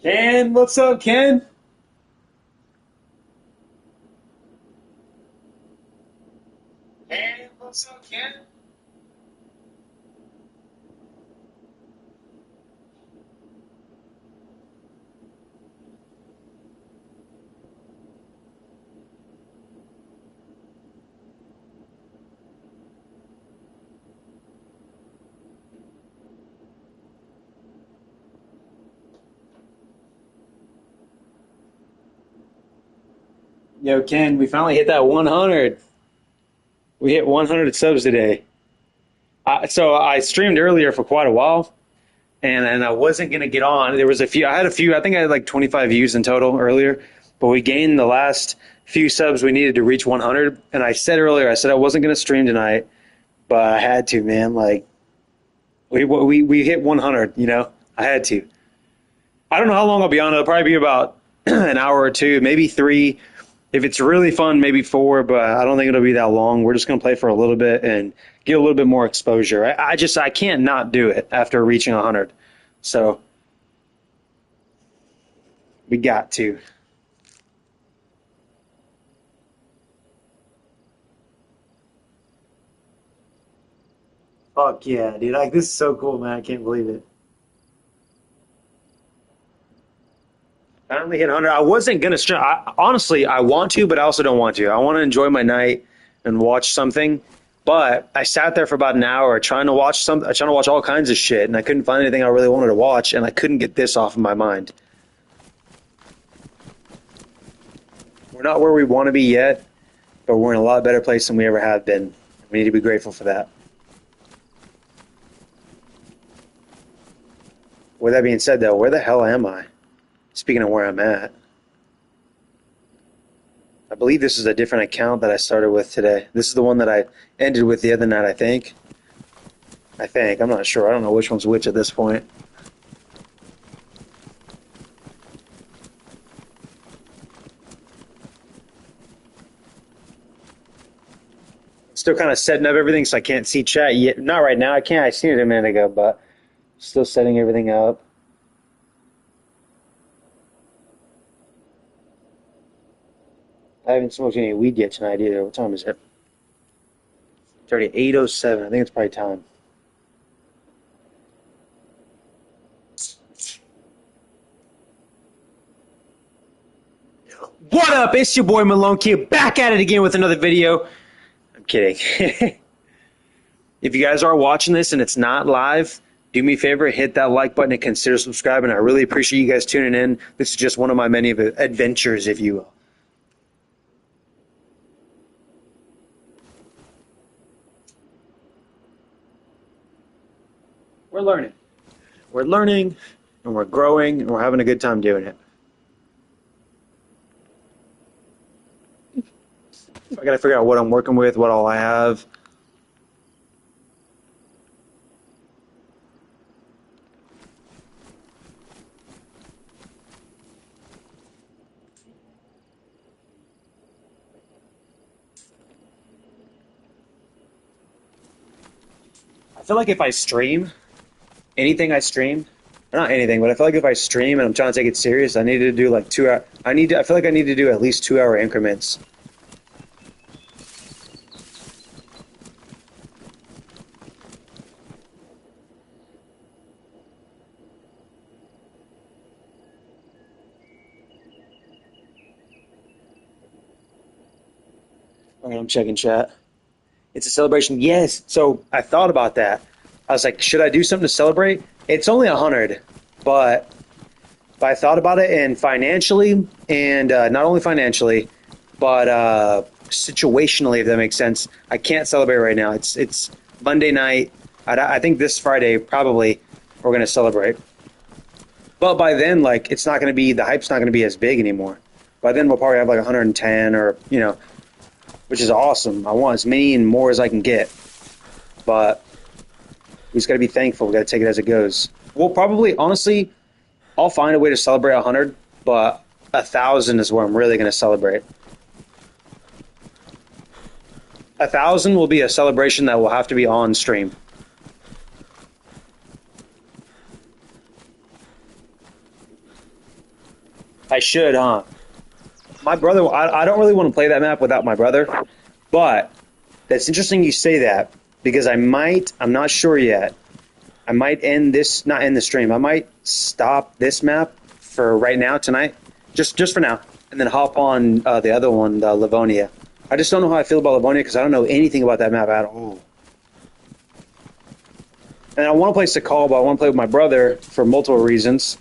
Ken, what's up, Ken? Ken, what's up, Ken? Yo, Ken, we finally hit that 100. We hit 100 subs today. So I streamed earlier for quite a while, and I wasn't gonna get on. There was a few. I had a few. I think I had like 25 views in total earlier, but we gained the last few subs we needed to reach 100. And I said earlier, I said I wasn't gonna stream tonight, but I had to, man. Like we hit 100. I had to. I don't know how long I'll be on. It'll probably be about an hour or two, maybe three. If it's really fun, maybe four, but I don't think it'll be that long. We're just going to play for a little bit and get a little bit more exposure. I can't not do it after reaching 100. So we got to. Fuck yeah, dude. Like, this is so cool, man. I can't believe it. Finally hit 100. I wasn't gonna stream. Honestly, I want to, but I also don't want to. I want to enjoy my night and watch something. But I sat there for about an hour trying to watch trying to watch all kinds of shit, and I couldn't find anything I really wanted to watch, and I couldn't get this off of my mind. We're not where we want to be yet, but we're in a lot better place than we ever have been. We need to be grateful for that. With that being said, though, where the hell am I? Speaking of where I'm at, I believe this is a different account that I started with today. This is the one that I ended with the other night, I think. I'm not sure. I don't know which one's which at this point. Still kind of setting up everything so I can't see chat yet. Not right now. I can't. I seen it a minute ago, but still setting everything up. I haven't smoked any weed yet tonight either. What time is it? 38:07. I think it's probably time. What up? It's your boy Malone Kid back at it again with another video. I'm kidding. If you guys are watching this and it's not live, do me a favor, hit that like button and consider subscribing. I really appreciate you guys tuning in. This is just one of my many adventures, if you will. We're learning. We're learning, and we're growing, and we're having a good time doing it. I got to figure out what I'm working with, what all I have. I feel like if I stream, anything I stream, or not anything, but I feel like if I stream and I'm trying to take it serious, I need to do like 2 hour. I feel like I need to do at least 2 hour increments. All right, I'm checking chat. It's a celebration. Yes. So I thought about that. I was like, should I do something to celebrate? It's only 100, but I thought about it, and financially, and not only financially, but situationally, if that makes sense. I can't celebrate right now. It's Monday night. I think this Friday probably we're gonna celebrate. But by then, like, it's not gonna be the hype's not gonna be as big anymore. By then, we'll probably have like 110, or which is awesome. I want as many and more as I can get, but we just got to be thankful. We got to take it as it goes. We'll probably, honestly, I'll find a way to celebrate 100, but 1,000 is where I'm really going to celebrate. 1,000 will be a celebration that will have to be on stream. I should, huh? My brother, I don't really want to play that map without my brother, but that's interesting you say that because I'm not sure yet. I might not end the stream. I might stop this map for right now tonight, just for now, and then hop on the other one, the Livonia. I just don't know how I feel about Livonia because I don't know anything about that map at all. And I want to play Sakal, but I want to play with my brother for multiple reasons.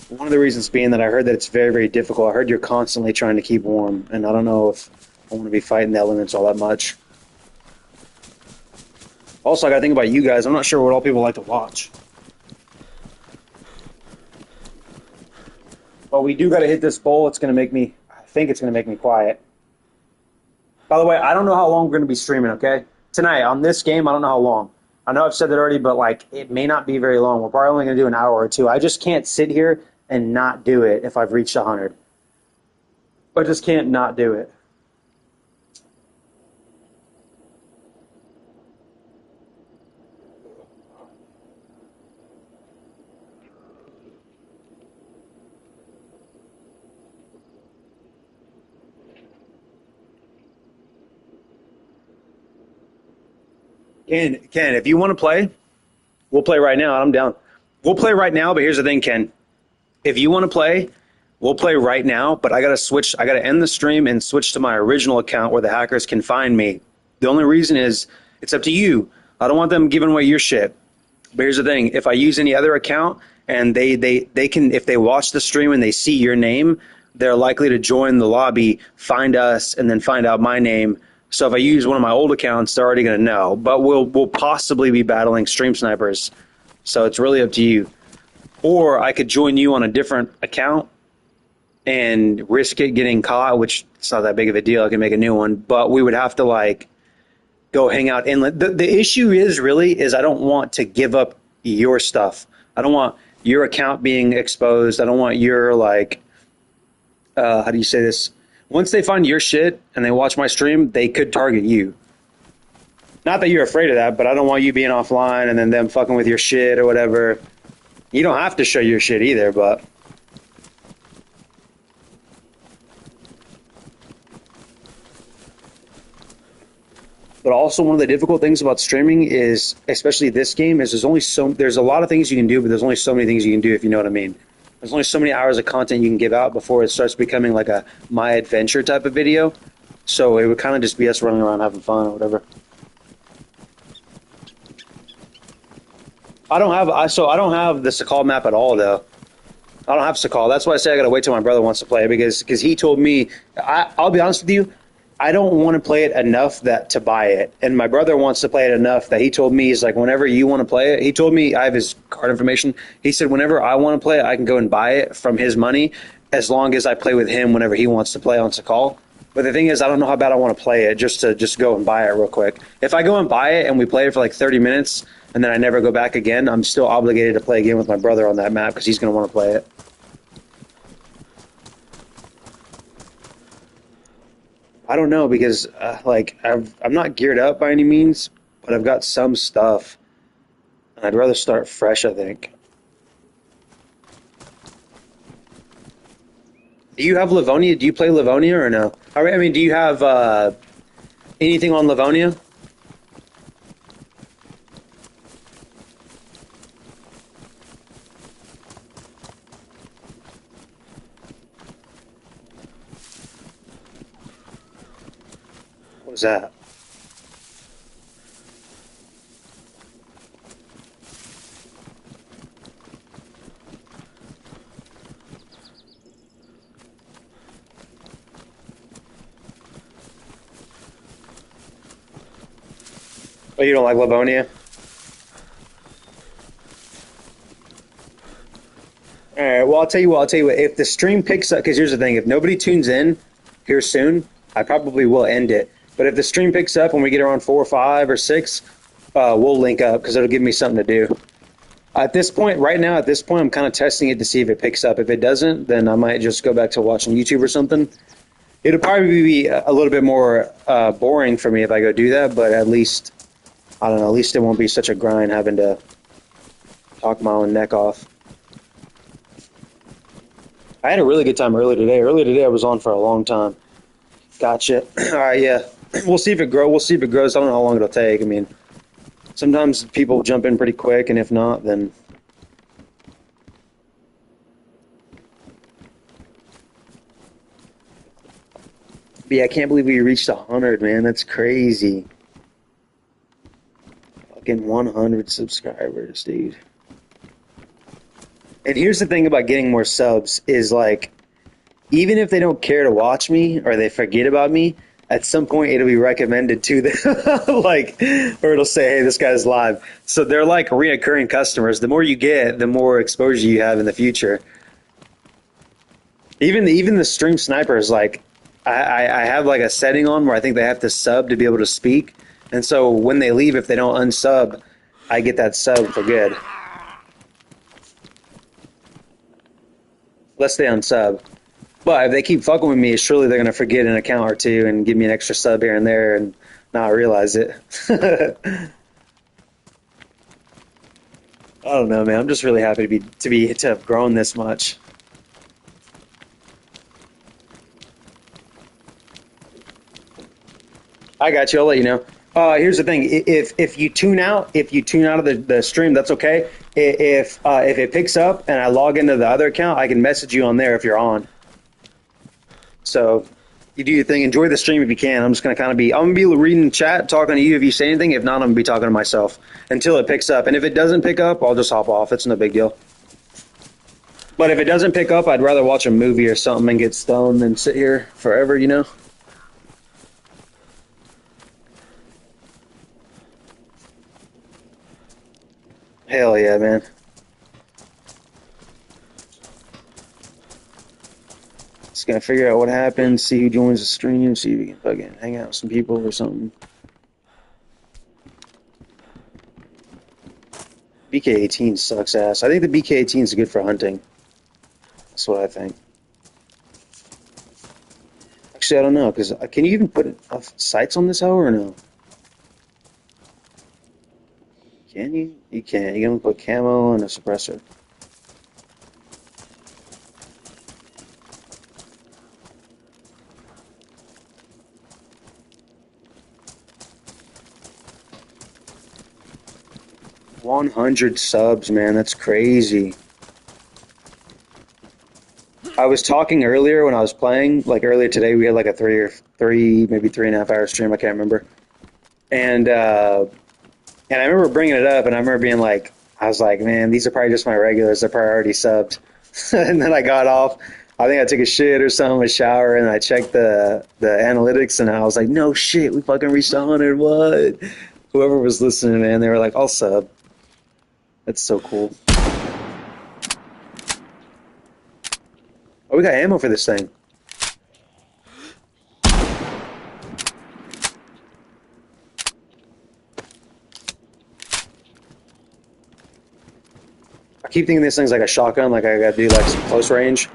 One of the reasons being that I heard that it's very, very difficult. I heard you're constantly trying to keep warm, and I don't know if I want to be fighting the elements all that much. Also, I got to think about you guys. I'm not sure what all people like to watch. But we do got to hit this bowl. It's going to make me, I think it's going to make me quiet. By the way, I don't know how long we're going to be streaming, okay? Tonight, on this game, I don't know how long. I know I've said that already, but like it may not be very long. We're probably only going to do an hour or two. I just can't sit here and not do it if I've reached 100. I just can't not do it. Ken, if you want to play, we'll play right now. I'm down. We'll play right now, but here's the thing, Ken. If you want to play, we'll play right now, but I got to switch. I got to end the stream and switch to my original account where the hackers can find me. The only reason is it's up to you. I don't want them giving away your shit. But here's the thing. If I use any other account and they can, if they watch the stream and they see your name, they're likely to join the lobby, find us, and then find out my name. So if I use one of my old accounts, they're already going to know. But we'll possibly be battling stream snipers. So it's really up to you. Or I could join you on a different account and risk it getting caught, which it's not that big of a deal. I can make a new one. But we would have to like go hang out inland. The issue is I don't want to give up your stuff. I don't want your account being exposed. I don't want your like, how do you say this? Once they find your shit and they watch my stream, they could target you. Not that you're afraid of that, but I don't want you being offline and then them fucking with your shit or whatever. You don't have to show your shit either, but... But also one of the difficult things about streaming is, especially this game, is there's a lot of things you can do, but there's only so many things you can do, if you know what I mean. There's only so many hours of content you can give out before it starts becoming like a my adventure type of video. So it would kind of just be us running around having fun or whatever. I don't have the Sakal map at all though. I don't have Sakal. That's why I say I gotta wait till my brother wants to play it because he told me. I'll be honest with you. I don't want to play it enough to buy it, and my brother wants to play it enough that he told me he's like, whenever you want to play it, he told me I have his card information. He said whenever I want to play it, I can go and buy it from his money, as long as I play with him whenever he wants to play on Sakal. But the thing is, I don't know how bad I want to play it just to go and buy it real quick. If I go and buy it and we play it for like 30 minutes and then I never go back again, I'm still obligated to play a game with my brother on that map because he's going to want to play it. I don't know because I'm not geared up by any means, but I've got some stuff. And I'd rather start fresh, I think. Do you have Livonia? Do you play Livonia or no? I mean, do you have anything on Livonia? What was that? Oh, you don't like Livonia? All right. Well, I'll tell you what. If the stream picks up, because here's the thing: if nobody tunes in here soon, I probably will end it. But if the stream picks up when we get around 4 or 5 or 6, we'll link up because it'll give me something to do. At this point, I'm kind of testing it to see if it picks up. If it doesn't, then I might just go back to watching YouTube or something. It'll probably be a little bit more boring for me if I go do that, but at least, I don't know, at least it won't be such a grind having to talk my own neck off. I had a really good time earlier today. Earlier today, I was on for a long time. Gotcha. All right, yeah. We'll see if it grow. We'll see if it grows. I don't know how long it'll take. I mean, sometimes people jump in pretty quick, and if not, then but yeah, I can't believe we reached 100, man. That's crazy. Fucking 100 subscribers, dude. And here's the thing about getting more subs is like, even if they don't care to watch me or they forget about me, at some point it'll be recommended to them, like, or it'll say, "Hey, this guy's live." So they're like reoccurring customers. The more you get, the more exposure you have in the future. Even the stream snipers, like, I have like a setting on where I think they have to sub to be able to speak, and so when they leave, if they don't unsub, I get that sub for good. Unless they unsub. But if they keep fucking with me, surely they're gonna forget an account or two and give me an extra sub here and there and not realize it. I don't know, man. I'm just really happy to have grown this much. I got you. I'll let you know. Here's the thing: if you tune out of the stream, that's okay. If it picks up and I log into the other account, I can message you on there if you're on. So you do your thing. Enjoy the stream if you can. I'm just gonna kind of be. I'm gonna be reading chat, talking to you if you say anything. If not, I'm gonna be talking to myself until it picks up. And if it doesn't pick up, I'll just hop off. It's no big deal. But if it doesn't pick up, I'd rather watch a movie or something and get stoned than sit here forever. You know. Hell yeah, man. Just gonna figure out what happens, see who joins the stream, see if we can fucking hang out with some people or something. BK-18 sucks ass. I think the BK-18 is good for hunting. That's what I think. Actually, I don't know, because can you even put sights on this hoe or no? Can you? You can't. You can put camo and a suppressor. 100 subs, man. That's crazy. I was talking earlier when I was playing, like earlier today, we had like a maybe 3.5 hour stream. I can't remember. And I remember bringing it up, and I remember being like, I was like, man, these are probably just my regulars. They're probably already subbed. And then I got off. I think I took a shit or something, a shower, and I checked the analytics, and I was like, no shit, we fucking reached 100. What? Whoever was listening, man, they were like, I'll sub. That's so cool. Oh, we got ammo for this thing. I keep thinking this thing's like a shotgun, like I gotta do like some close range.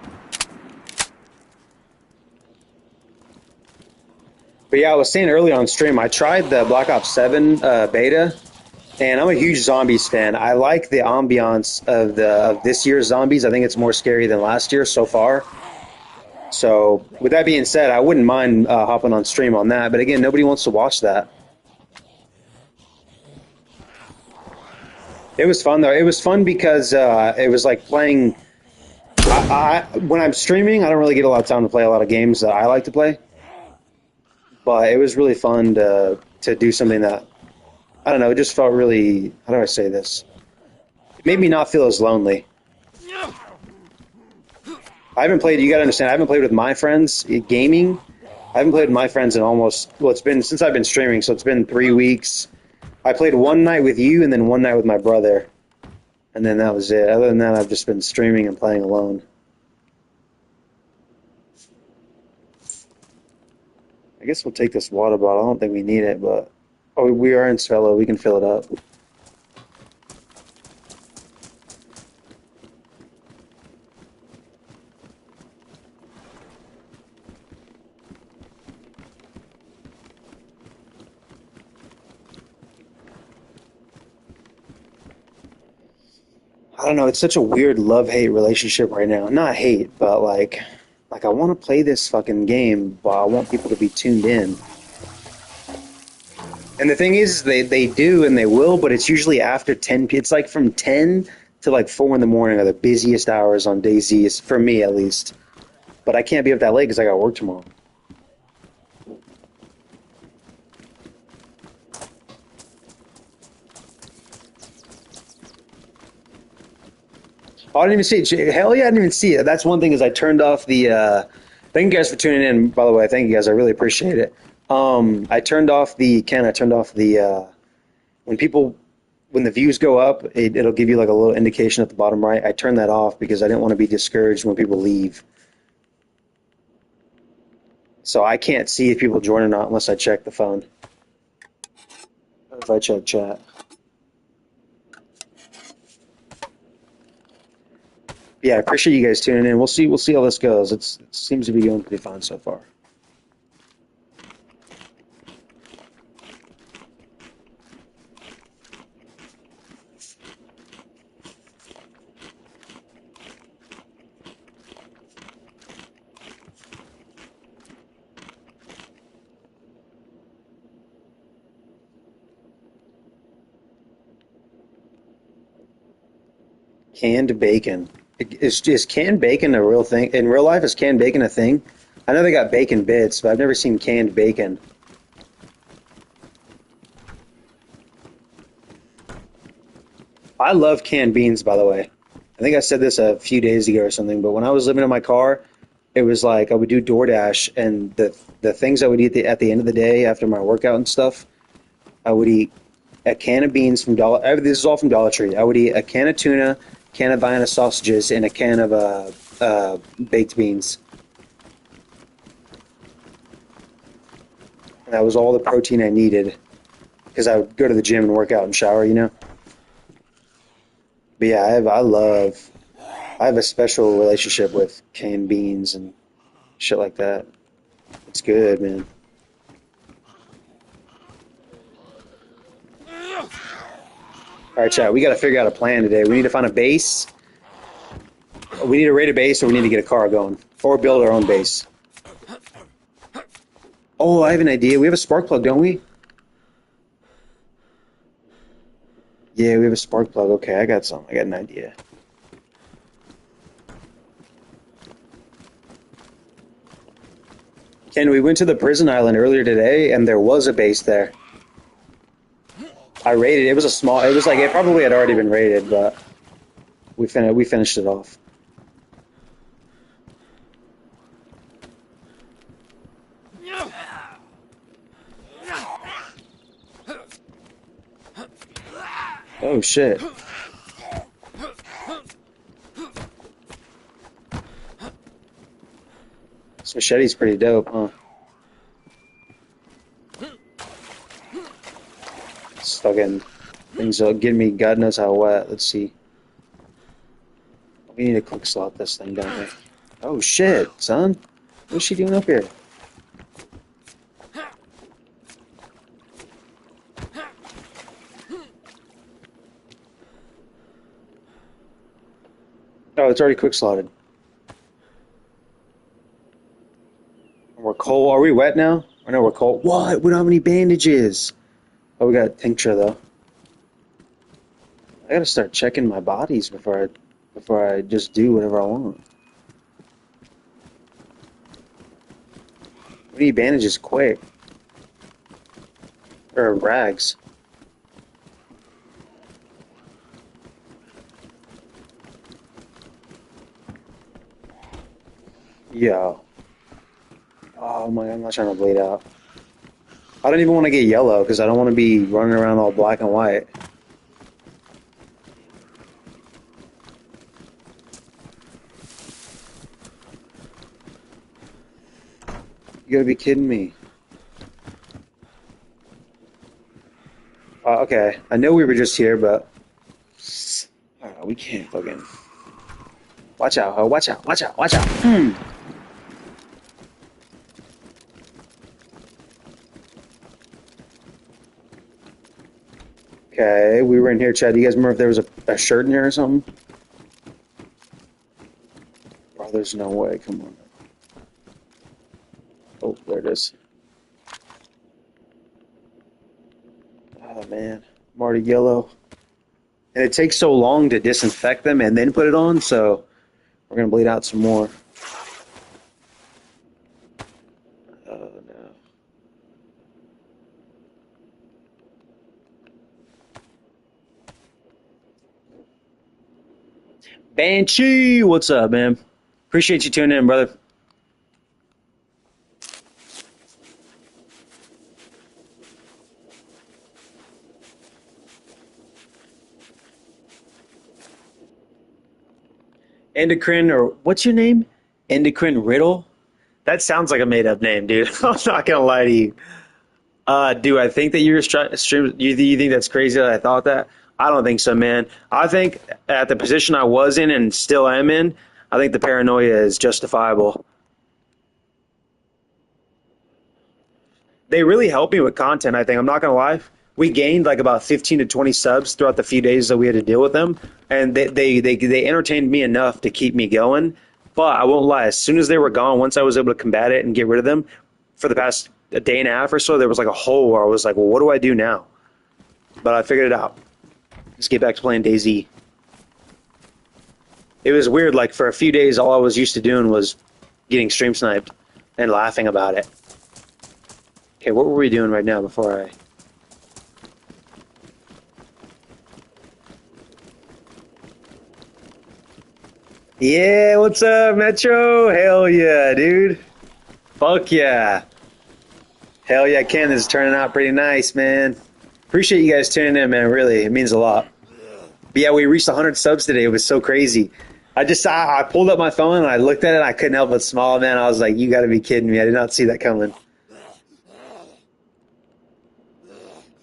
But yeah, I was saying earlier on stream, I tried the Black Ops 7 beta, and I'm a huge zombies fan. I like the ambiance of this year's zombies. I think it's more scary than last year so far. So with that being said, I wouldn't mind hopping on stream on that. But again, nobody wants to watch that. It was fun though. It was fun because it was like playing. When I'm streaming, I don't really get a lot of time to play a lot of games that I like to play. But it was really fun to do something that I don't know. It just felt really. How do I say this? It made me not feel as lonely. I haven't played. You got to understand. I haven't played with my friends gaming. I haven't played with my friends in almost. Well, it's been since I've been streaming, so it's been 3 weeks. I played one night with you, and then one night with my brother, and then that was it. Other than that, I've just been streaming and playing alone. I guess we'll take this water bottle. I don't think we need it, but oh, we are in Svello. We can fill it up. I don't know. It's such a weird love-hate relationship right now. Not hate, but like I want to play this fucking game, but I want people to be tuned in. And the thing is, they do and they will, but it's usually after 10. It's like from 10 to like 4 in the morning are the busiest hours on Dayz, for me at least. But I can't be up that late because I got work tomorrow. Oh, I didn't even see it. Hell yeah, I didn't even see it. That's one thing is I turned off the. Thank you guys for tuning in. By the way, thank you guys. I really appreciate it. I turned off the. Ken, I turned off the. When people, when the views go up, it'll give you like a little indication at the bottom right. I turned that off because I didn't want to be discouraged when people leave. So I can't see if people join or not unless I check the phone. If I check chat. Yeah, I appreciate you guys tuning in. We'll see. We'll see how this goes. It seems to be going pretty fine so far. Canned bacon. Is canned bacon a real thing? In real life, is canned bacon a thing? I know they got bacon bits, but I've never seen canned bacon. I love canned beans, by the way. I think I said this a few days ago or something, but when I was living in my car, it was like I would do DoorDash, and the things I would eat at the end of the day after my workout and stuff, I would eat a can of beans from Dollar. This is all from Dollar Tree. I would eat a can of tuna, can of Vienna sausages, and a can of baked beans. And that was all the protein I needed because I would go to the gym and work out and shower, you know. But yeah, I have a special relationship with canned beans and shit like that. It's good, man. All right, chat. We got to figure out a plan today. We need to find a base. We need to raid a base, or we need to get a car going, or build our own base. Oh, I have an idea. We have a spark plug, don't we? Yeah, we have a spark plug. Okay, I got some. I got an idea. Ken, we went to the prison island earlier today, and there was a base there. I raided. It was a small. It was like it probably had already been raided, but we finished it off. Oh shit! This machete's pretty dope, huh? It's fucking things will get me God knows how wet. Let's see. We need to quick slot this thing, don't we? Oh shit, son! What's she doing up here? Oh, it's already quick slotted. We're cold. Are we wet now? I know we're cold. What? We don't have any bandages. Oh, we got a tincture though. I gotta start checking my bodies before I just do whatever I want. We need bandages quick. Or rags. Yo. Oh my, I'm not trying to bleed out. I don't even want to get yellow because I don't want to be running around all black and white. You gotta be kidding me. Okay, I know we were just here, but we can't fucking. Watch out, ho! Watch out! Watch out! Watch out! Okay, we were in here, Chad. Do you guys remember if there was a shirt in here or something? Oh, there's no way. Come on. Oh, there it is. Oh man, I'm already yellow. And it takes so long to disinfect them and then put it on, so we're gonna bleed out some more. Oh no. Banshee, what's up, man? Appreciate you tuning in, brother. Endocrine, or what's your name? Endocrine Riddle? That sounds like a made up name, dude. I'm not gonna lie to you. Do I think that you're stream? You think that's crazy that I thought that? I don't think so, man. I think at the position I was in and still am in, I think the paranoia is justifiable. They really helped me with content, I think. I'm not gonna lie. We gained like about 15 to 20 subs throughout the few days that we had to deal with them, and they entertained me enough to keep me going. But I won't lie, as soon as they were gone, once I was able to combat it and get rid of them, for the past a day and a half or so, there was like a hole where I was like, well, what do I do now? But I figured it out. Just get back to playing Dayz. It was weird. Like for a few days, all I was used to doing was getting stream sniped and laughing about it. Okay, what were we doing right now before I? Yeah, what's up, Metro? Hell yeah, dude. Fuck yeah. Hell yeah, Ken, this is turning out pretty nice, man. Appreciate you guys tuning in, man. Really, it means a lot. But yeah, we reached 100 subs today. It was so crazy. I pulled up my phone and I looked at it and I couldn't help but smile, man. I was like, you got to be kidding me. I did not see that coming.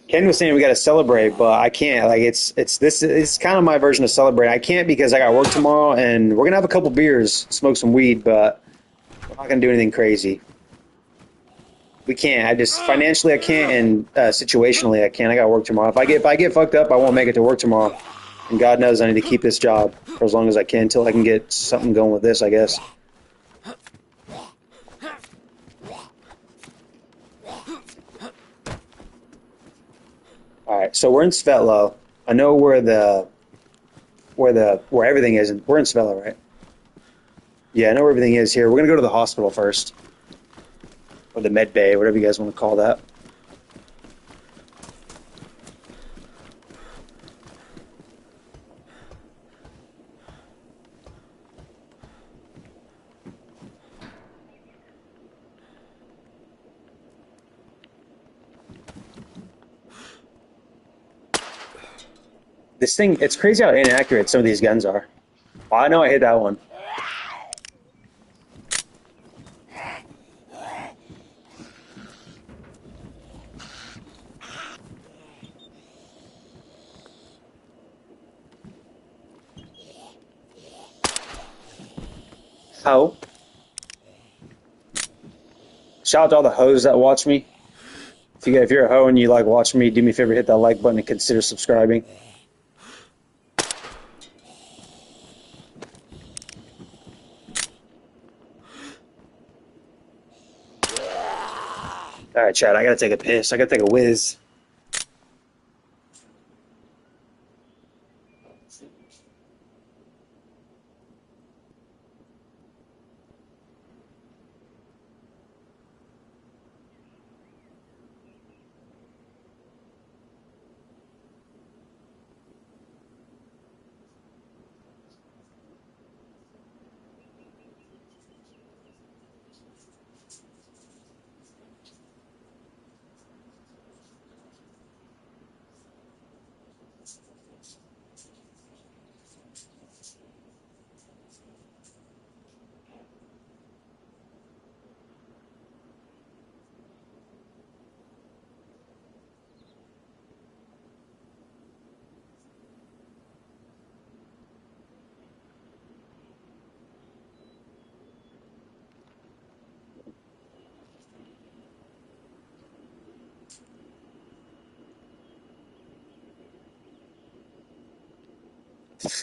Ken was saying we got to celebrate, but I can't. Like it's kind of my version of celebrate. I can't because I got work tomorrow and we're gonna have a couple beers, smoke some weed, but we're not gonna do anything crazy. We can't. I just financially I can't, and situationally I can't. I got work tomorrow. If I get fucked up, I won't make it to work tomorrow. And God knows I need to keep this job for as long as I can until I can get something going with this, I guess. All right, so we're in Svetlo. I know where everything is. We're in Svetlo, right? Yeah, I know where everything is here. We're gonna go to the hospital first, or the med bay, whatever you guys want to call that. This thing, it's crazy how inaccurate some of these guns are. Oh, I know I hit that one. How? Shout out to all the hoes that watch me. If you're a hoe and you like watching me, do me a favor, hit that like button and consider subscribing. All right, Chad, I gotta take a piss. I gotta take a whiz.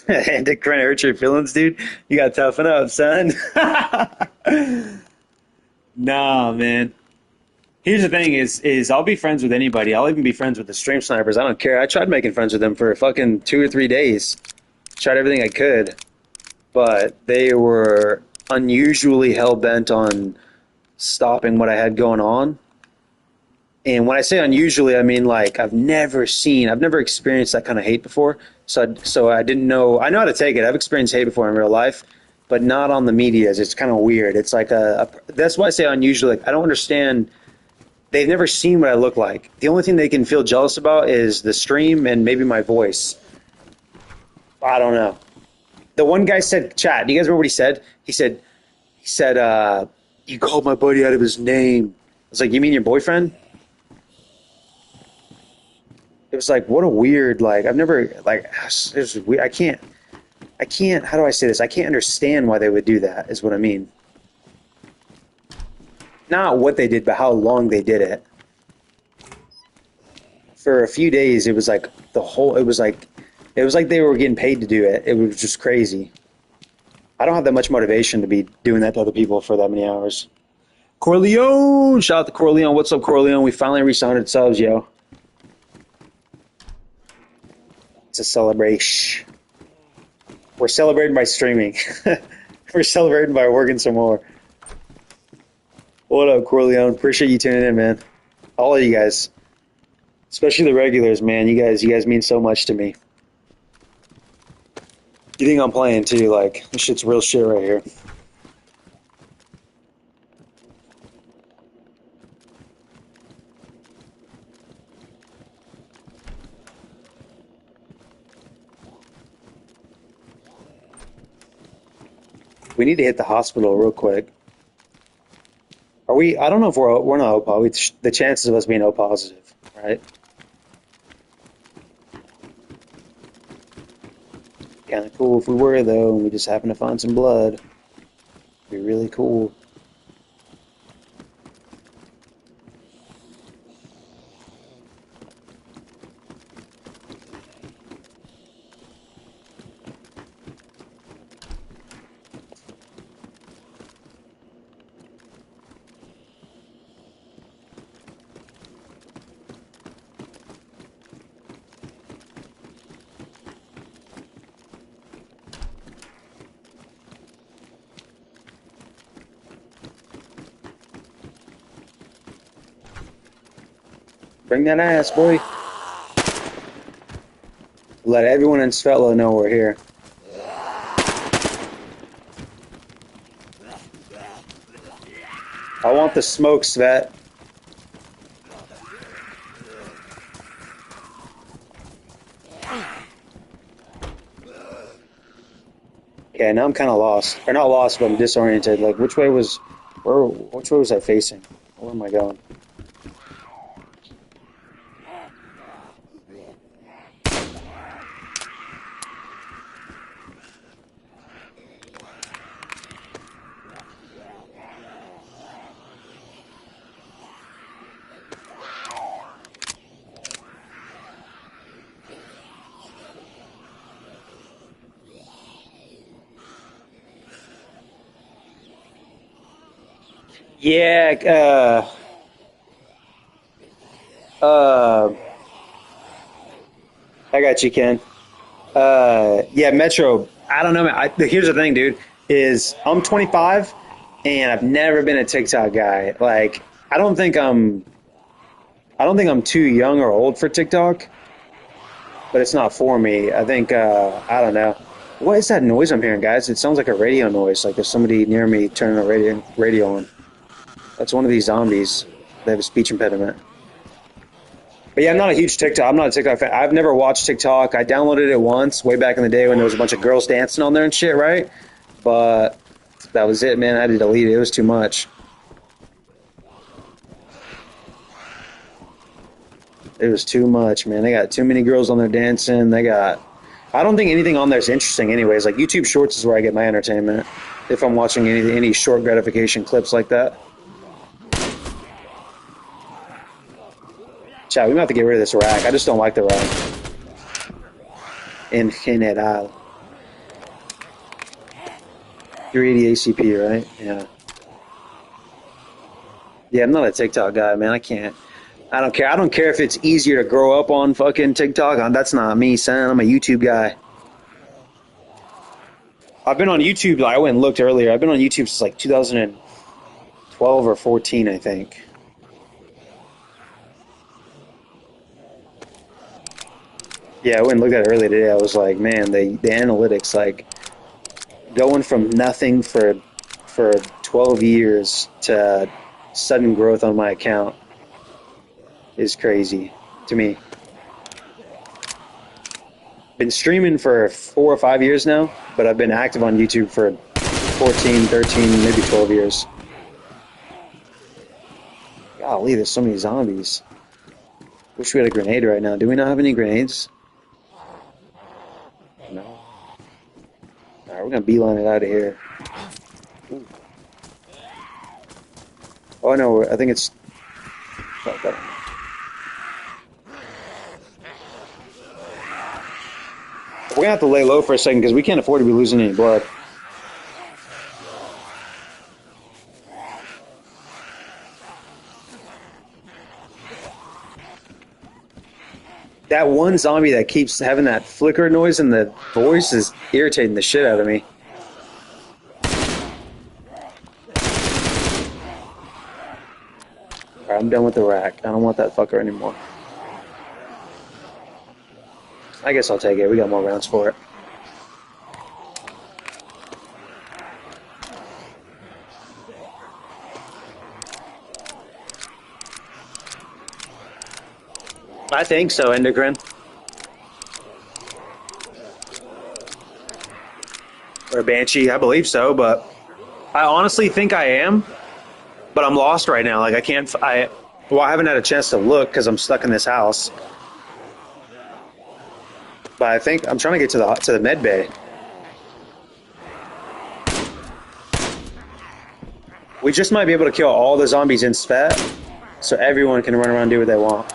And to kind of hurt your feelings, dude. You got to toughen up, son. Nah, man. Here's the thing is I'll be friends with anybody. I'll even be friends with the stream snipers. I don't care. I tried making friends with them for fucking 2 or 3 days. Tried everything I could, but they were unusually hell bent on stopping what I had going on. And when I say unusually, I mean like I've never experienced that kind of hate before. So I didn't know. I know how to take it. I've experienced hate before in real life, but not on the medias. It's kind of weird. It's like that's why I say unusually. Like, I don't understand. They've never seen what I look like. The only thing they can feel jealous about is the stream and maybe my voice. I don't know. The one guy said, "Chat, do you guys remember what he said? He said, you called my buddy out of his name." I was like, "You mean your boyfriend?" It was like, what a weird, like, I've never, like, it was weird. I can't, how do I say this? I can't understand why they would do that, is what I mean. Not what they did, but how long they did it. For a few days, it was like it was like they were getting paid to do it. It was just crazy. I don't have that much motivation to be doing that to other people for that many hours. Corleone! Shout out to Corleone. What's up, Corleone? We finally reached 100 subs, yo. It's a celebration. We're celebrating by streaming. We're celebrating by working some more. What up, Corleone? Appreciate you tuning in, man. All of you guys. Especially the regulars, man. You guys mean so much to me. You think I'm playing too, like, this shit's real shit right here. We need to hit the hospital real quick. Are we? I don't know if we're not O positive. The chances of us being O positive, right? Kind of cool if we were though, and we just happen to find some blood. Be really cool. Bring that ass, boy. Let everyone in Svetlo know we're here. I want the smoke, Svet. Okay, now I'm kind of lost. Or not lost, but I'm disoriented. Like, which way was I facing? Where am I going? Yeah, uh, I got you, Ken. Yeah, Metro. I don't know, man. Here's the thing, dude. Is I'm 25 and I've never been a TikTok guy. Like, I don't think I'm too young or old for TikTok, but it's not for me. I think I don't know. What is that noise I'm hearing, guys? It sounds like a radio noise. Like there's somebody near me turning the radio on. That's one of these zombies. They have a speech impediment. But yeah, I'm not a huge TikTok. I'm not a TikTok fan. I've never watched TikTok. I downloaded it once, way back in the day when there was a bunch of girls dancing on there and shit, right? But that was it, man. I had to delete it. It was too much. It was too much, man. They got too many girls on there dancing. I don't think anything on there is interesting, anyways. Like YouTube Shorts is where I get my entertainment. If I'm watching any short gratification clips like that. Chat, we might have to get rid of this rack. I just don't like the rack. In general. 380 ACP, right? Yeah. Yeah, I'm not a TikTok guy, man. I can't. I don't care. I don't care if it's easier to grow up on fucking TikTok. That's not me, son. I'm a YouTube guy. I've been on YouTube. I went and looked earlier. I've been on YouTube since like 2012 or 14, I think. Yeah, I went and looked at it earlier today. I was like, man, the analytics, like going from nothing for 12 years to sudden growth on my account is crazy to me. Been streaming for 4 or 5 years now, but I've been active on YouTube for 14, 13, maybe 12 years. Golly, there's so many zombies. Wish we had a grenade right now. Do we not have any grenades? No. Alright, we're gonna beeline it out of here. Ooh. Oh no, I think it's... We're gonna have to lay low for a second because we can't afford to be losing any blood. That one zombie that keeps having that flicker noise in the voice is irritating the shit out of me. Alright, I'm done with the rack. I don't want that fucker anymore. I guess I'll take it. We got more rounds for it. I think so, Endocrine. Or Banshee, I believe so, but I honestly think I am, but I'm lost right now. Like, I can't, I haven't had a chance to look because I'm stuck in this house. But I think I'm trying to get to the med bay. We just might be able to kill all the zombies in Svet, so everyone can run around and do what they want.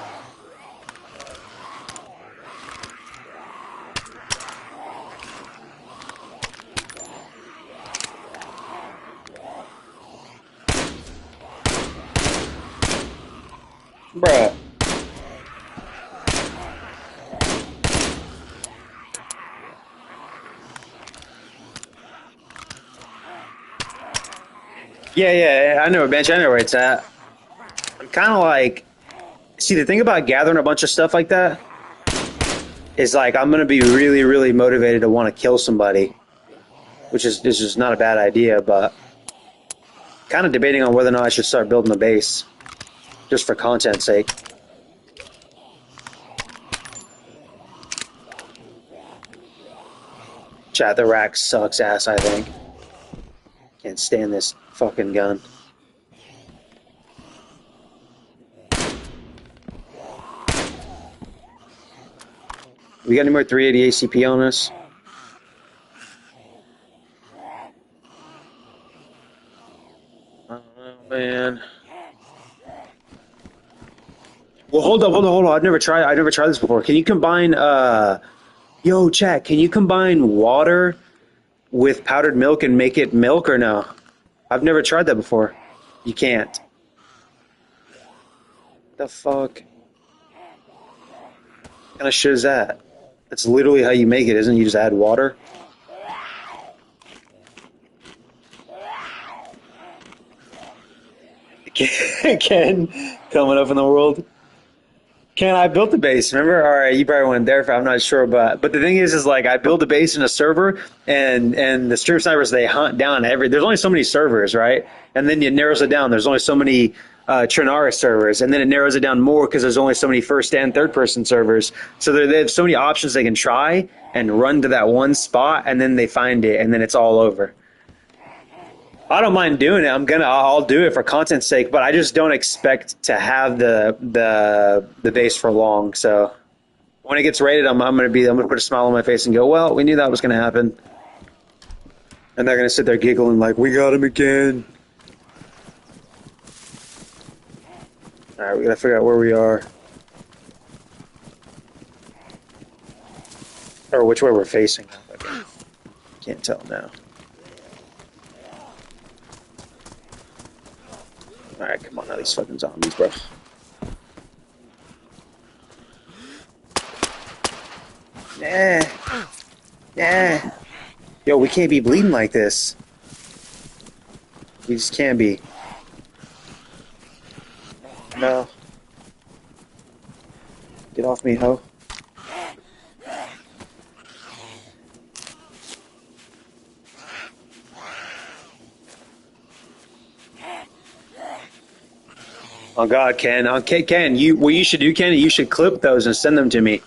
Bruh. Yeah, I know, Bench. I know where it's at. I'm kind of like, see, the thing about gathering a bunch of stuff like that is like I'm gonna be really, really motivated to want to kill somebody, which is just not a bad idea, but kind of debating on whether or not I should start building a base just for content's sake. Chat, the rack sucks ass, I think. Can't stand this fucking gun. We got any more 380 ACP on us? I don't know, man. Well, hold on. I've never tried this before. Can you combine yo, chat, can you combine water with powdered milk and make it milk or no? I've never tried that before. You can't. The fuck? What kind of shit is that? That's literally how you make it, isn't it? You just add water? Ken coming up in the world. Ken, I built the base. Remember? All right, you probably weren't there. I'm not sure, but the thing is like I built a base in a server, and the stream snipers they hunt down every. There's only so many servers, right? And then it narrows it down. There's only so many Trinara servers, and then it narrows it down more because there's only so many first and third person servers. So they have so many options they can try and run to that one spot, and then they find it, and then it's all over. I don't mind doing it. I'll do it for content's sake, but I just don't expect to have the base for long. So when it gets raided, I'm gonna put a smile on my face and go, well, we knew that was gonna happen. And they're gonna sit there giggling like, we got him again. All right, we gotta figure out where we are, or which way we're facing. Can't tell now. Alright, come on now, these fucking zombies, bro. Nah. Nah. Yo, we can't be bleeding like this. We just can't be. No. Get off me, ho. Oh God, Ken. Okay, Ken. What you should do, Ken? You should clip those and send them to me.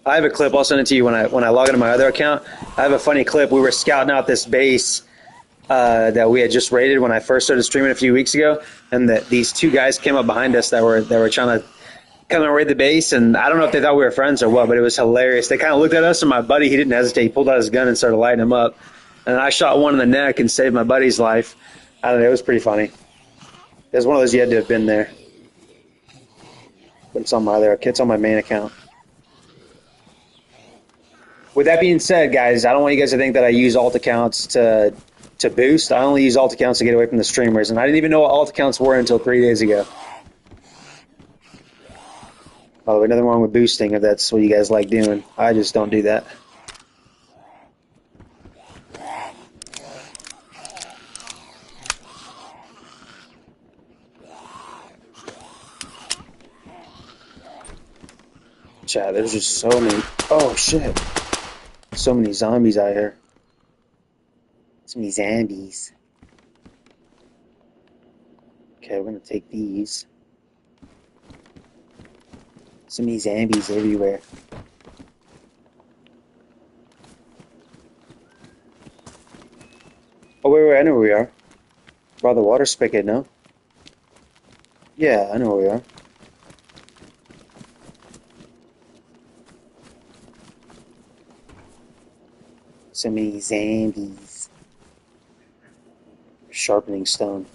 I have a clip. I'll send it to you when I log into my other account. I have a funny clip. We were scouting out this base that we had just raided when I first started streaming a few weeks ago, and these two guys came up behind us that were trying to come and raid the base, and I don't know if they thought we were friends or what, but it was hilarious. They kind of looked at us, and my buddy, he didn't hesitate. He pulled out his gun and started lighting him up, and I shot one in the neck and saved my buddy's life. I don't know. It was pretty funny. It was one of those you had to have been there. But it's on my other. It's on my main account. With that being said, guys, I don't want you guys to think that I use alt accounts to boost. I only use alt accounts to get away from the streamers, and I didn't even know what alt accounts were until 3 days ago. By the way, nothing wrong with boosting if that's what you guys like doing. I just don't do that. Chat, there's just so many. Oh shit. So many zombies out here. So many zombies. Okay, we're gonna take these. So many zombies everywhere. Oh, wait, I know where we are. By the water spigot, no? Yeah, I know where we are. So many zombies. Sharpening stone.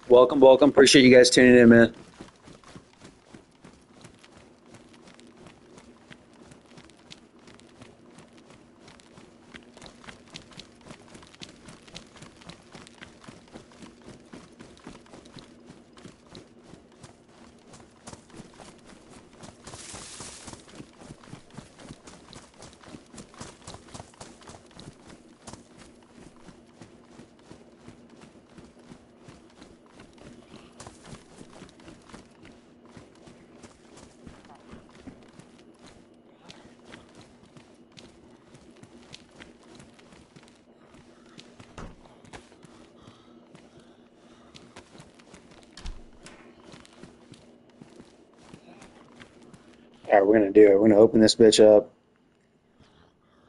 Welcome, welcome. Appreciate you guys tuning in, man. Alright, we're gonna do it. We're gonna open this bitch up.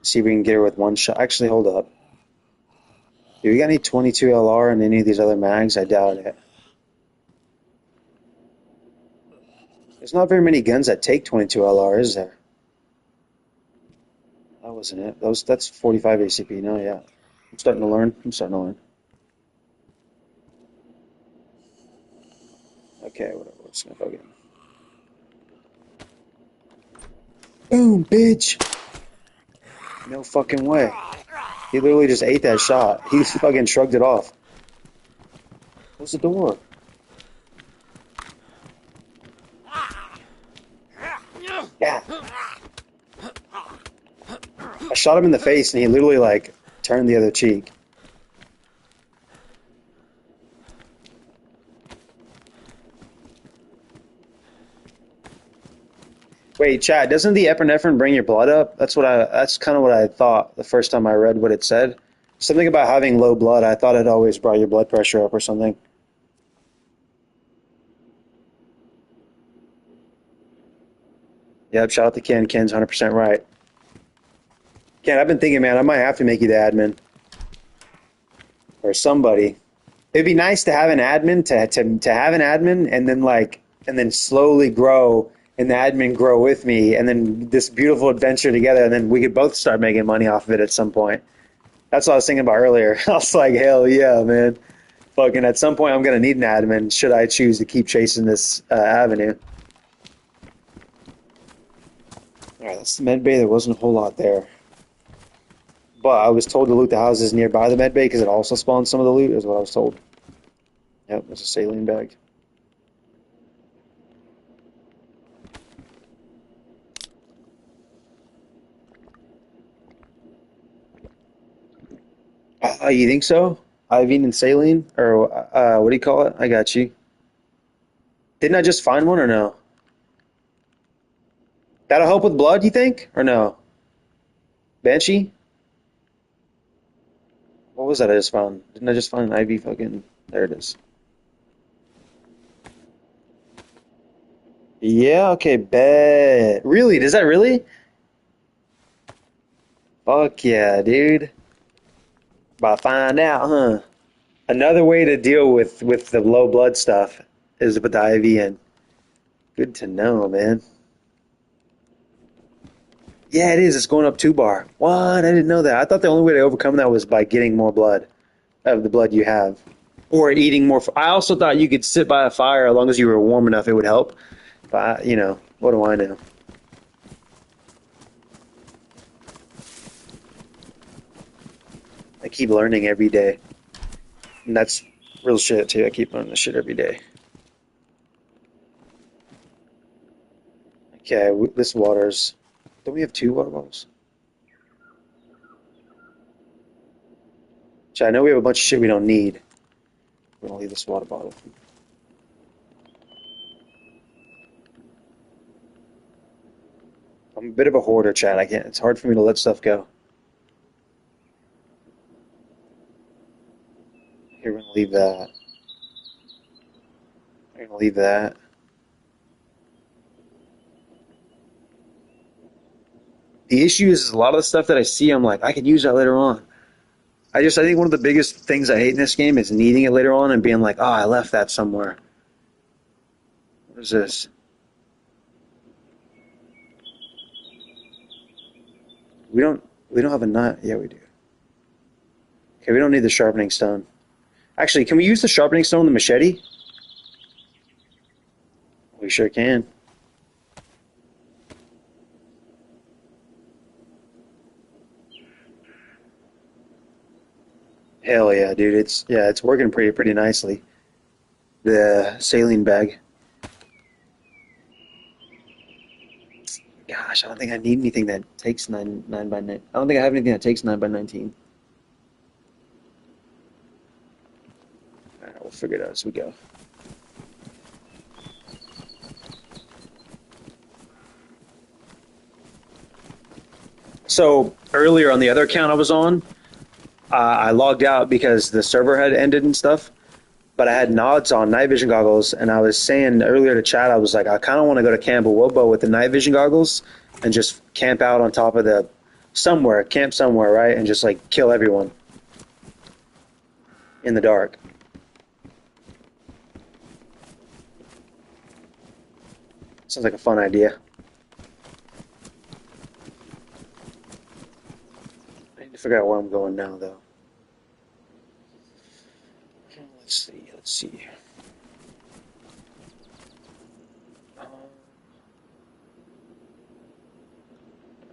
See if we can get her with one shot. Actually, hold up. Do we got any 22 LR and any of these other mags? I doubt it. There's not very many guns that take 22 LR, is there? That wasn't it. That's 45 ACP. No, yeah. I'm starting to learn. Okay, whatever. We're just gonna go get him. Boom, bitch! No fucking way. He literally just ate that shot. He fucking shrugged it off. Close the door. Yeah. I shot him in the face and he literally like turned the other cheek. Wait, Chad, doesn't the epinephrine bring your blood up? That's kind of what I thought the first time I read what it said. Something about having low blood. I thought it always brought your blood pressure up or something. Yep, shout out to Ken. Ken's 100% right. Ken, I've been thinking, man, I might have to make you the admin. Or somebody. It'd be nice to have an admin, to have an admin, and then slowly grow, and the admin grow with me, and then this beautiful adventure together, and then we could both start making money off of it at some point. That's what I was thinking about earlier. I was like, hell yeah, man. Fucking at some point I'm going to need an admin should I choose to keep chasing this avenue. Alright, that's the med bay. There wasn't a whole lot there. but I was told to loot the houses nearby the med bay because it also spawns some of the loot, is what I was told. Yep, there's a saline bag. You think so? Ivine and saline? Or what do you call it? I got you. Didn't I just find one or no? That'll help with blood, you think? Or no? Banshee? What was that I just found? Didn't I just find an IV fucking... There it is. Yeah, okay, bet. Really? Does that really? Fuck yeah, dude. About to find out, huh? Another way to deal with the low blood stuff is to put the IV in. Good to know, man. Yeah, it is. It's going up 2 bar. What? I didn't know that. I thought the only way to overcome that was by getting more blood of the blood you have. Or eating more. I also thought you could sit by a fire as long as you were warm enough, it would help. But, what do I know? I keep learning every day. And that's real shit, too. I keep learning this shit every day. Okay, this water's... Don't we have 2 water bottles? I know we have a bunch of shit we don't need. We're gonna leave this water bottle. I'm a bit of a hoarder, Chad. I can't. It's hard for me to let stuff go. Here, we're gonna leave that. We're gonna leave that. The issue is a lot of the stuff that I see, I'm like, I can use that later on. I think one of the biggest things I hate in this game is needing it later on and being like, oh, I left that somewhere. What is this? We don't have a knife. Yeah, we do. Okay, we don't need the sharpening stone. Actually, can we use the sharpening stone on the machete? We sure can. Hell yeah, dude. It's working pretty nicely. The saline bag. Gosh, I don't think I need anything that takes nine by nine. I don't think I have anything that takes 9 by 19. All right, we'll figure it out as we go. So earlier on the other account I was on, I logged out because the server had ended and stuff. But I had nods on night vision goggles, and I was saying earlier to chat, I was like, I kind of want to go to Camp Wobo with the night vision goggles and just camp out on top of the camp somewhere, right, and just like kill everyone in the dark. Sounds like a fun idea. I need to figure out where I'm going now, though. Let's see. Let's see. All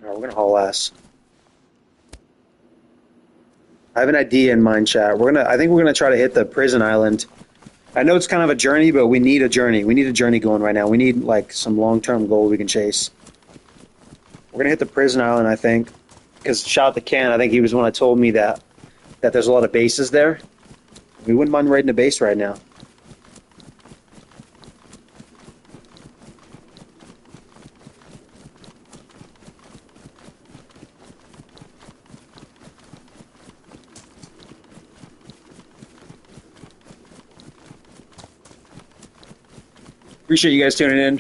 right, we're gonna haul ass. I have an idea in mind, chat. I think we're gonna try to hit the prison island. I know it's kind of a journey, but we need a journey. We need a journey going right now. We need like some long-term goal we can chase. We're gonna hit the prison island, I think, because shout out to Ken. I think he was the one that told me that there's a lot of bases there. We wouldn't mind raiding a base right now. Appreciate you guys tuning in.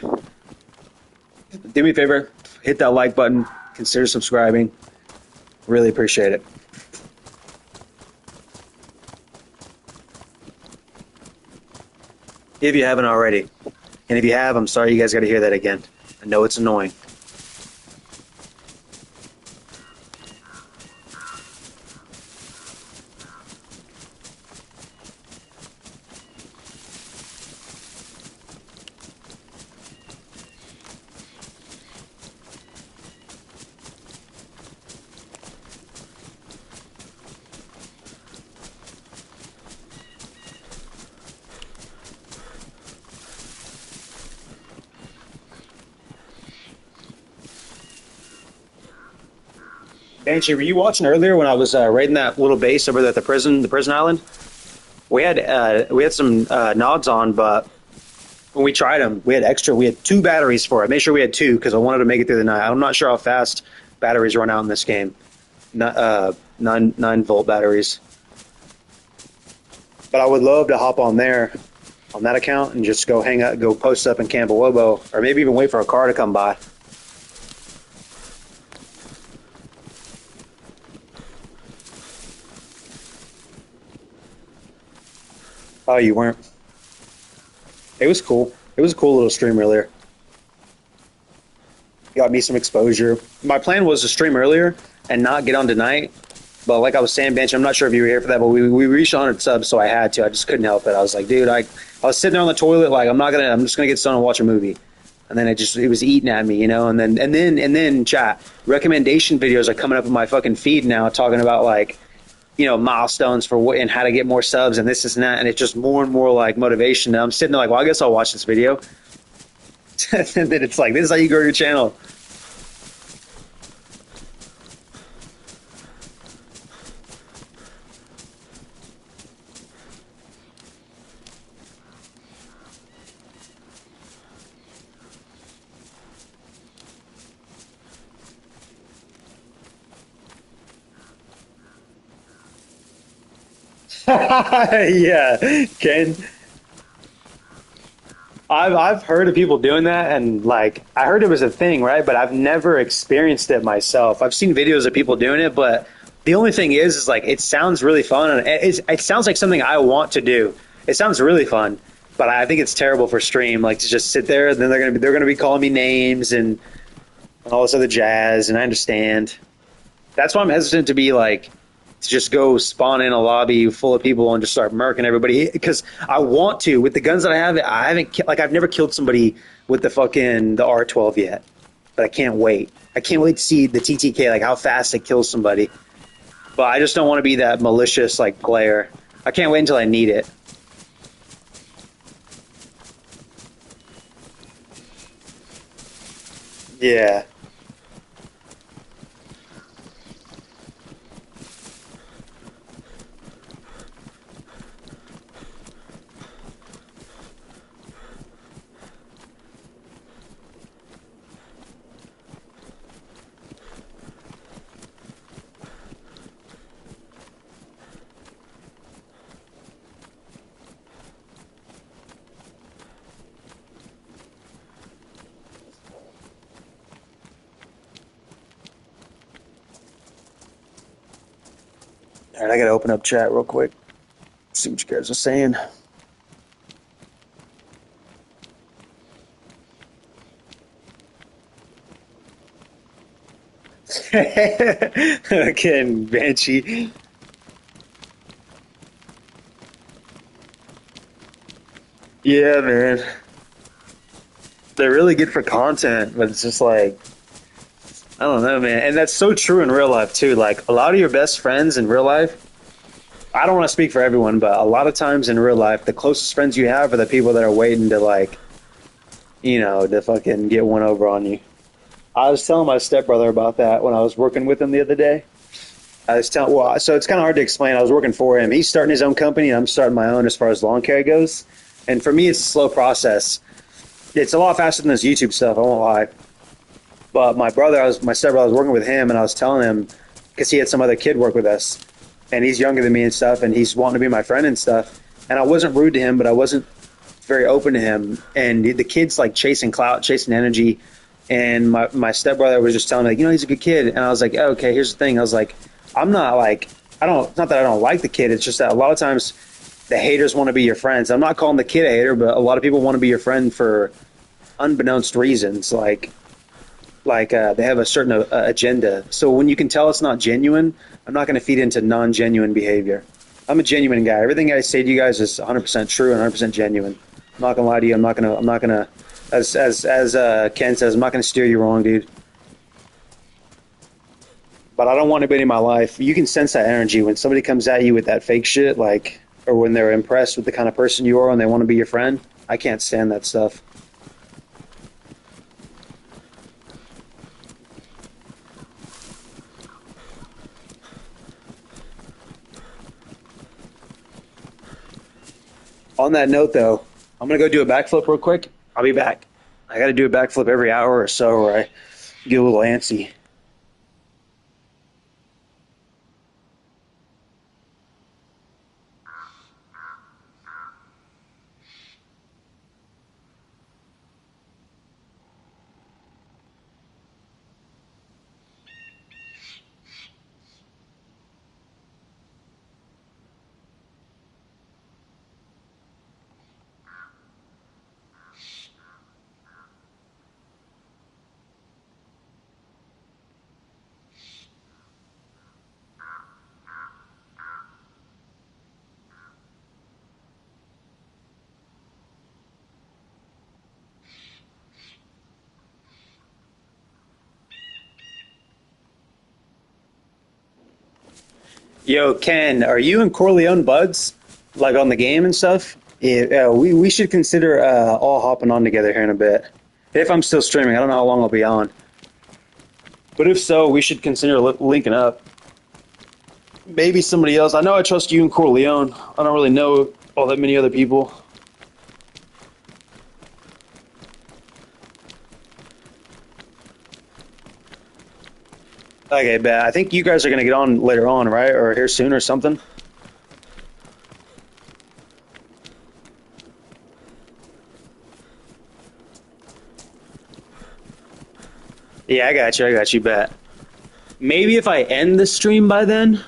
Do me a favor, hit that like button, consider subscribing. Really appreciate it. If you haven't already. And if you have, I'm sorry you guys got to hear that again. I know it's annoying. Banshee, were you watching earlier when I was raiding that little base over at the prison island? We had some nods on, but when we tried them, we had extra. We had two batteries for it. Make sure we had two because I wanted to make it through the night. I'm not sure how fast batteries run out in this game. Not, 9 volt batteries, but I would love to hop on there on that account and just go hang out, go post up in Camp Lobo, or maybe even wait for a car to come by. Oh, you weren't. It was cool. It was a cool little stream earlier. Got me some exposure. My plan was to stream earlier and not get on tonight. But like I was saying, Bench, I'm not sure if you were here for that, but we reached 100 subs, so I had to. I just couldn't help it. I was like, dude, I was sitting there on the toilet, like I'm just gonna get stoned and watch a movie. And then it was eating at me, you know. And then chat recommendation videos are coming up in my fucking feed now, talking about like, you know, milestones for what and how to get more subs and this and that, and it's just more and more like motivation. And I'm sitting there like, well, I guess I'll watch this video. And then it's like, this is how you grow your channel. Yeah, Ken. I've heard of people doing that, and like I heard it was a thing, right? But I've never experienced it myself. I've seen videos of people doing it, but the only thing is like it sounds really fun, and it sounds like something I want to do. It sounds really fun, but I think it's terrible for stream, like to just sit there, and then they're gonna be calling me names and all this other jazz, and I understand. That's why I'm hesitant to be like to just go spawn in a lobby full of people and just start murking everybody because I want to with the guns that I have. I haven't like I've never killed somebody with the R12 yet, but I can't wait. I can't wait to see the TTK like how fast it kills somebody. But I just don't want to be that malicious like player. I can't wait until I need it. Yeah. All right, I gotta open up chat real quick. See what you guys are saying. Again, Banshee. Yeah, man. They're really good for content, but it's just like I don't know, man. And that's so true in real life too. Like a lot of your best friends in real life, I don't want to speak for everyone, but a lot of times in real life, the closest friends you have are the people that are waiting to like, you know, to fucking get one over on you. I was telling my stepbrother about that when I was working with him the other day. I was telling, well, so it's kind of hard to explain. I was working for him. He's starting his own company, and I'm starting my own as far as lawn care goes. And for me, it's a slow process. It's a lot faster than this YouTube stuff. I won't lie. But my stepbrother, I was working with him, and I was telling him because he had some other kid work with us, and he's younger than me and stuff, and he's wanting to be my friend and stuff. And I wasn't rude to him, but I wasn't very open to him. And the kid's like chasing clout, chasing energy. And my stepbrother was just telling me, like, you know, he's a good kid. And I was like, oh, okay, here's the thing. I was like, I'm not like, I don't, it's not that I don't like the kid. It's just that a lot of times the haters want to be your friends. I'm not calling the kid a hater, but a lot of people want to be your friend for unbeknownst reasons. They have a certain agenda. So when you can tell it's not genuine, I'm not going to feed into non-genuine behavior. I'm a genuine guy. Everything I say to you guys is 100% true and 100% genuine. I'm not going to lie to you. I'm not going to, as Ken says, I'm not going to steer you wrong, dude. But I don't want anybody in my life. You can sense that energy when somebody comes at you with that fake shit, like, or when they're impressed with the kind of person you are and they want to be your friend. I can't stand that stuff. On that note, though, I'm gonna go do a backflip real quick. I'll be back. I got to do a backflip every hour or so, or I get a little antsy. Yo, Ken, are you and Corleone buds? Like on the game and stuff? Yeah, we should consider all hopping on together here in a bit. If I'm still streaming, I don't know how long I'll be on. But if so, we should consider linking up. Maybe somebody else. I know I trust you and Corleone. I don't really know all that many other people. Okay, bet. I think you guys are gonna get on later on, right? Or here soon or something. Yeah, I got you. I got you, bet. Maybe if I end the stream by then,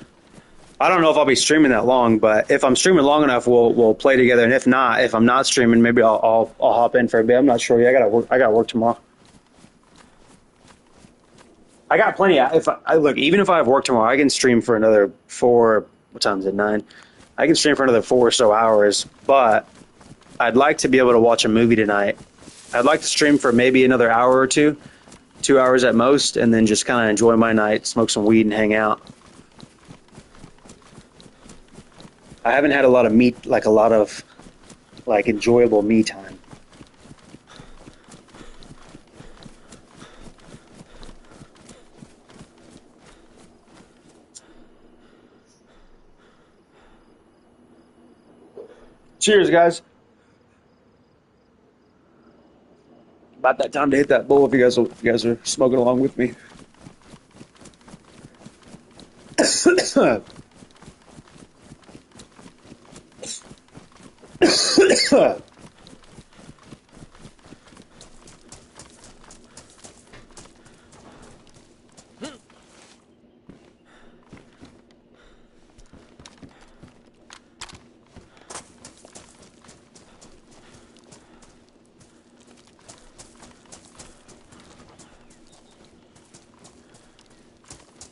I don't know if I'll be streaming that long, but if I'm streaming long enough, we'll play together. And if not, if I'm not streaming, maybe I'll hop in for a bit. I'm not sure. Yeah, I gotta work tomorrow. I got plenty. If I look, even if I have work tomorrow, I can stream for another four. What time is it? 9. I can stream for another 4 or so hours. But I'd like to be able to watch a movie tonight. I'd like to stream for maybe another hour or two, 2 hours at most, and then just kind of enjoy my night, smoke some weed, and hang out. I haven't had a lot of meat, like a lot of like enjoyable me time. Cheers, guys. About that time to hit that bowl if you guys are smoking along with me.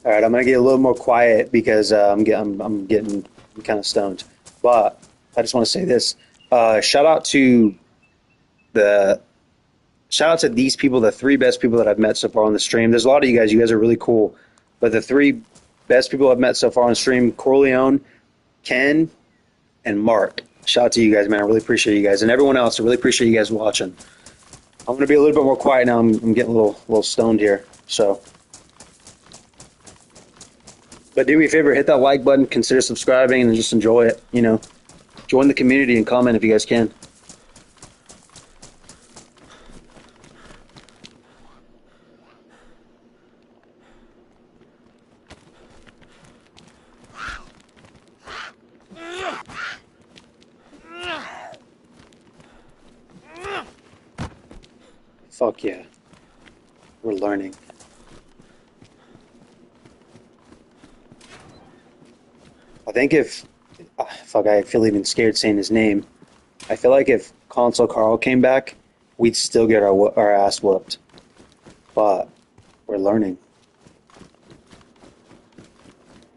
All right, I'm gonna get a little more quiet because I'm getting kind of stoned. But I just want to say this: shout out to the shout out to these people, the three best people that I've met so far on the stream. There's a lot of you guys. You guys are really cool, but the three best people I've met so far on the stream: Corleone, Ken, and Mark. Shout out to you guys, man. I really appreciate you guys, and everyone else. I really appreciate you guys watching. I'm gonna be a little bit more quiet now. I'm getting a little stoned here, so. But do me a favor, hit that like button, consider subscribing, and just enjoy it. Join the community and comment if you guys can. Fuck yeah, we're learning. I think if fuck, I feel even scared saying his name. I feel like if Console Carl came back, we'd still get our ass whooped. But we're learning.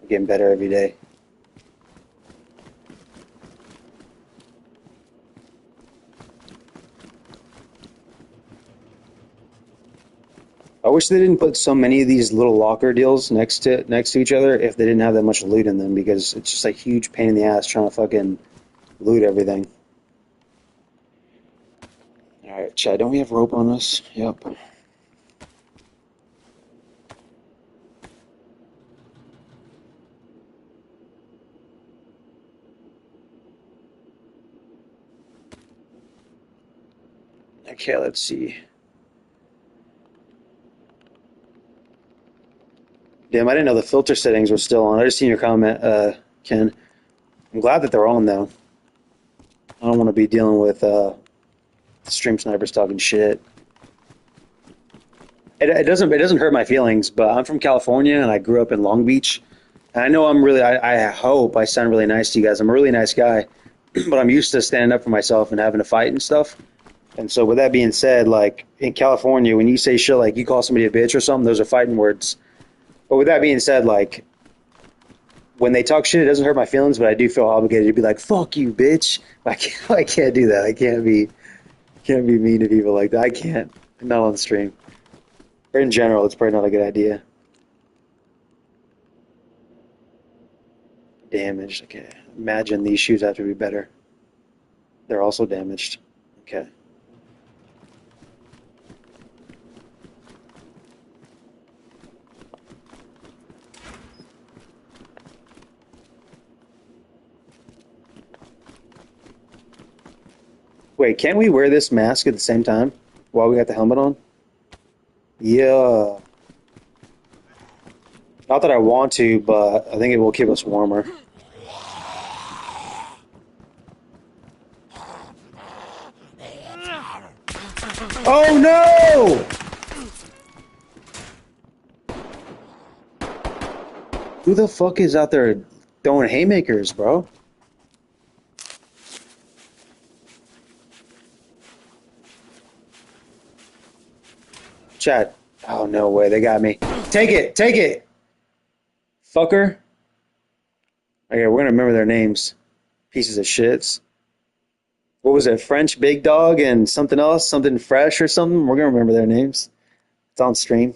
We're getting better every day. I wish they didn't put so many of these little locker deals next to each other if they didn't have that much loot in them because it's just a huge pain in the ass trying to fucking loot everything. All right, Chad, don't we have rope on us? Yep. Okay, let's see. Damn, I didn't know the filter settings were still on. I just seen your comment, Ken. I'm glad that they're on though. I don't want to be dealing with stream snipers talking shit. It doesn't hurt my feelings, but I'm from California and I grew up in Long Beach. And I know I hope I sound really nice to you guys. I'm a really nice guy, but I'm used to standing up for myself and having to fight and stuff. And so with that being said, like in California, when you say shit like you call somebody a bitch or something, those are fighting words. But with that being said, like when they talk shit, it doesn't hurt my feelings, but I do feel obligated to be like, "Fuck you, bitch." I can't do that. I can't be mean to people like that. I can't. Not on stream. Or in general, it's probably not a good idea. Damaged. Okay. Imagine these shoes have to be better. They're also damaged. Okay. Wait, can't we wear this mask at the same time while we got the helmet on? Yeah. Not that I want to, but I think it will keep us warmer. Oh no! Who the fuck is out there throwing haymakers, bro? Chat. Oh no way, they got me. Take it, take it, fucker. Okay, we're gonna remember their names. Pieces of shits. What was it? French Big Dog and something else, something fresh or something. We're gonna remember their names. It's on stream.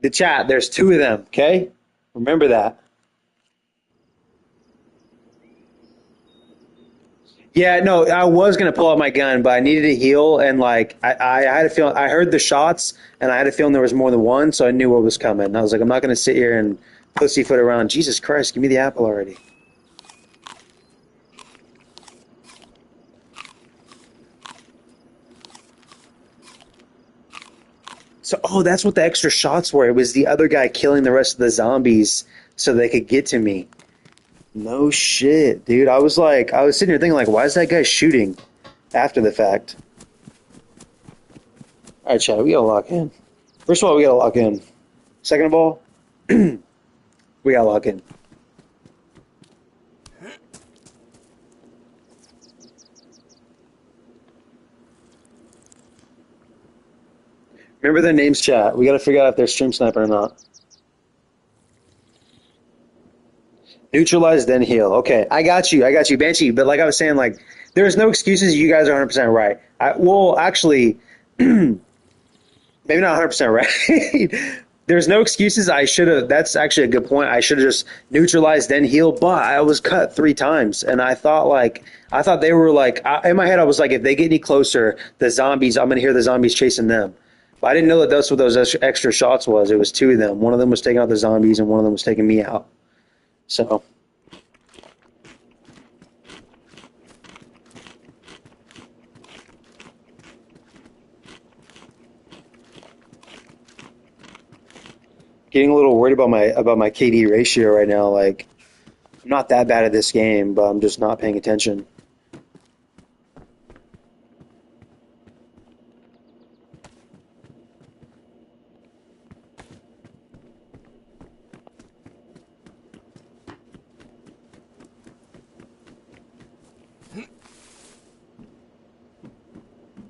The chat. There's two of them. Okay, remember that. Yeah, no, I was gonna pull out my gun, but I needed to heal, and like I had a feeling. I heard the shots, and I had a feeling there was more than one, so I knew what was coming. And I was like, I'm not gonna sit here and pussyfoot around. Jesus Christ, give me the apple already. So, oh, that's what the extra shots were. It was the other guy killing the rest of the zombies so they could get to me. No shit, dude. I was sitting here thinking, like, why is that guy shooting after the fact? All right, Chad, we gotta lock in. First of all, we gotta lock in. Second of all, we gotta lock in. Remember their names, chat. We gotta figure out if they're stream sniper or not. Neutralize, then heal. Okay, I got you. I got you, Banshee. But like I was saying, like, there's no excuses. You guys are 100% right. Well, actually, maybe not 100% right. There's no excuses. I should have. That's actually a good point. I should have just neutralized then healed. But I was cut three times, and I thought they were like in my head. I was like, if they get any closer, the zombies. I'm gonna hear the zombies chasing them. But I didn't know that that's what those extra shots was. It was two of them. One of them was taking out the zombies, and one of them was taking me out. So getting a little worried about my KD ratio right now. Like I'm not that bad at this game, but I'm just not paying attention.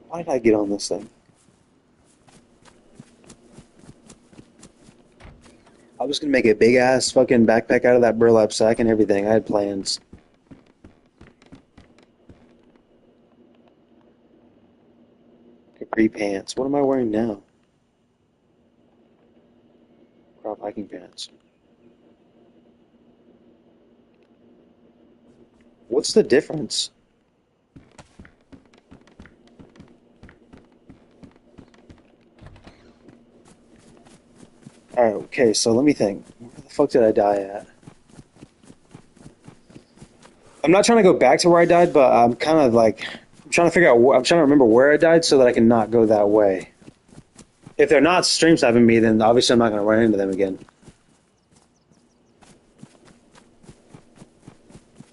Why did I get on this thing? I was gonna make a big ass fucking backpack out of that burlap sack and everything. I had plans. Capri pants. What am I wearing now? Crop hiking pants. What's the difference? Alright, okay, so let me think. Where the fuck did I die at? I'm not trying to go back to where I died, but I'm kind of like I'm trying to figure out. I'm trying to remember where I died so that I can not go that way. If they're not stream sniping me, then obviously I'm not going to run into them again.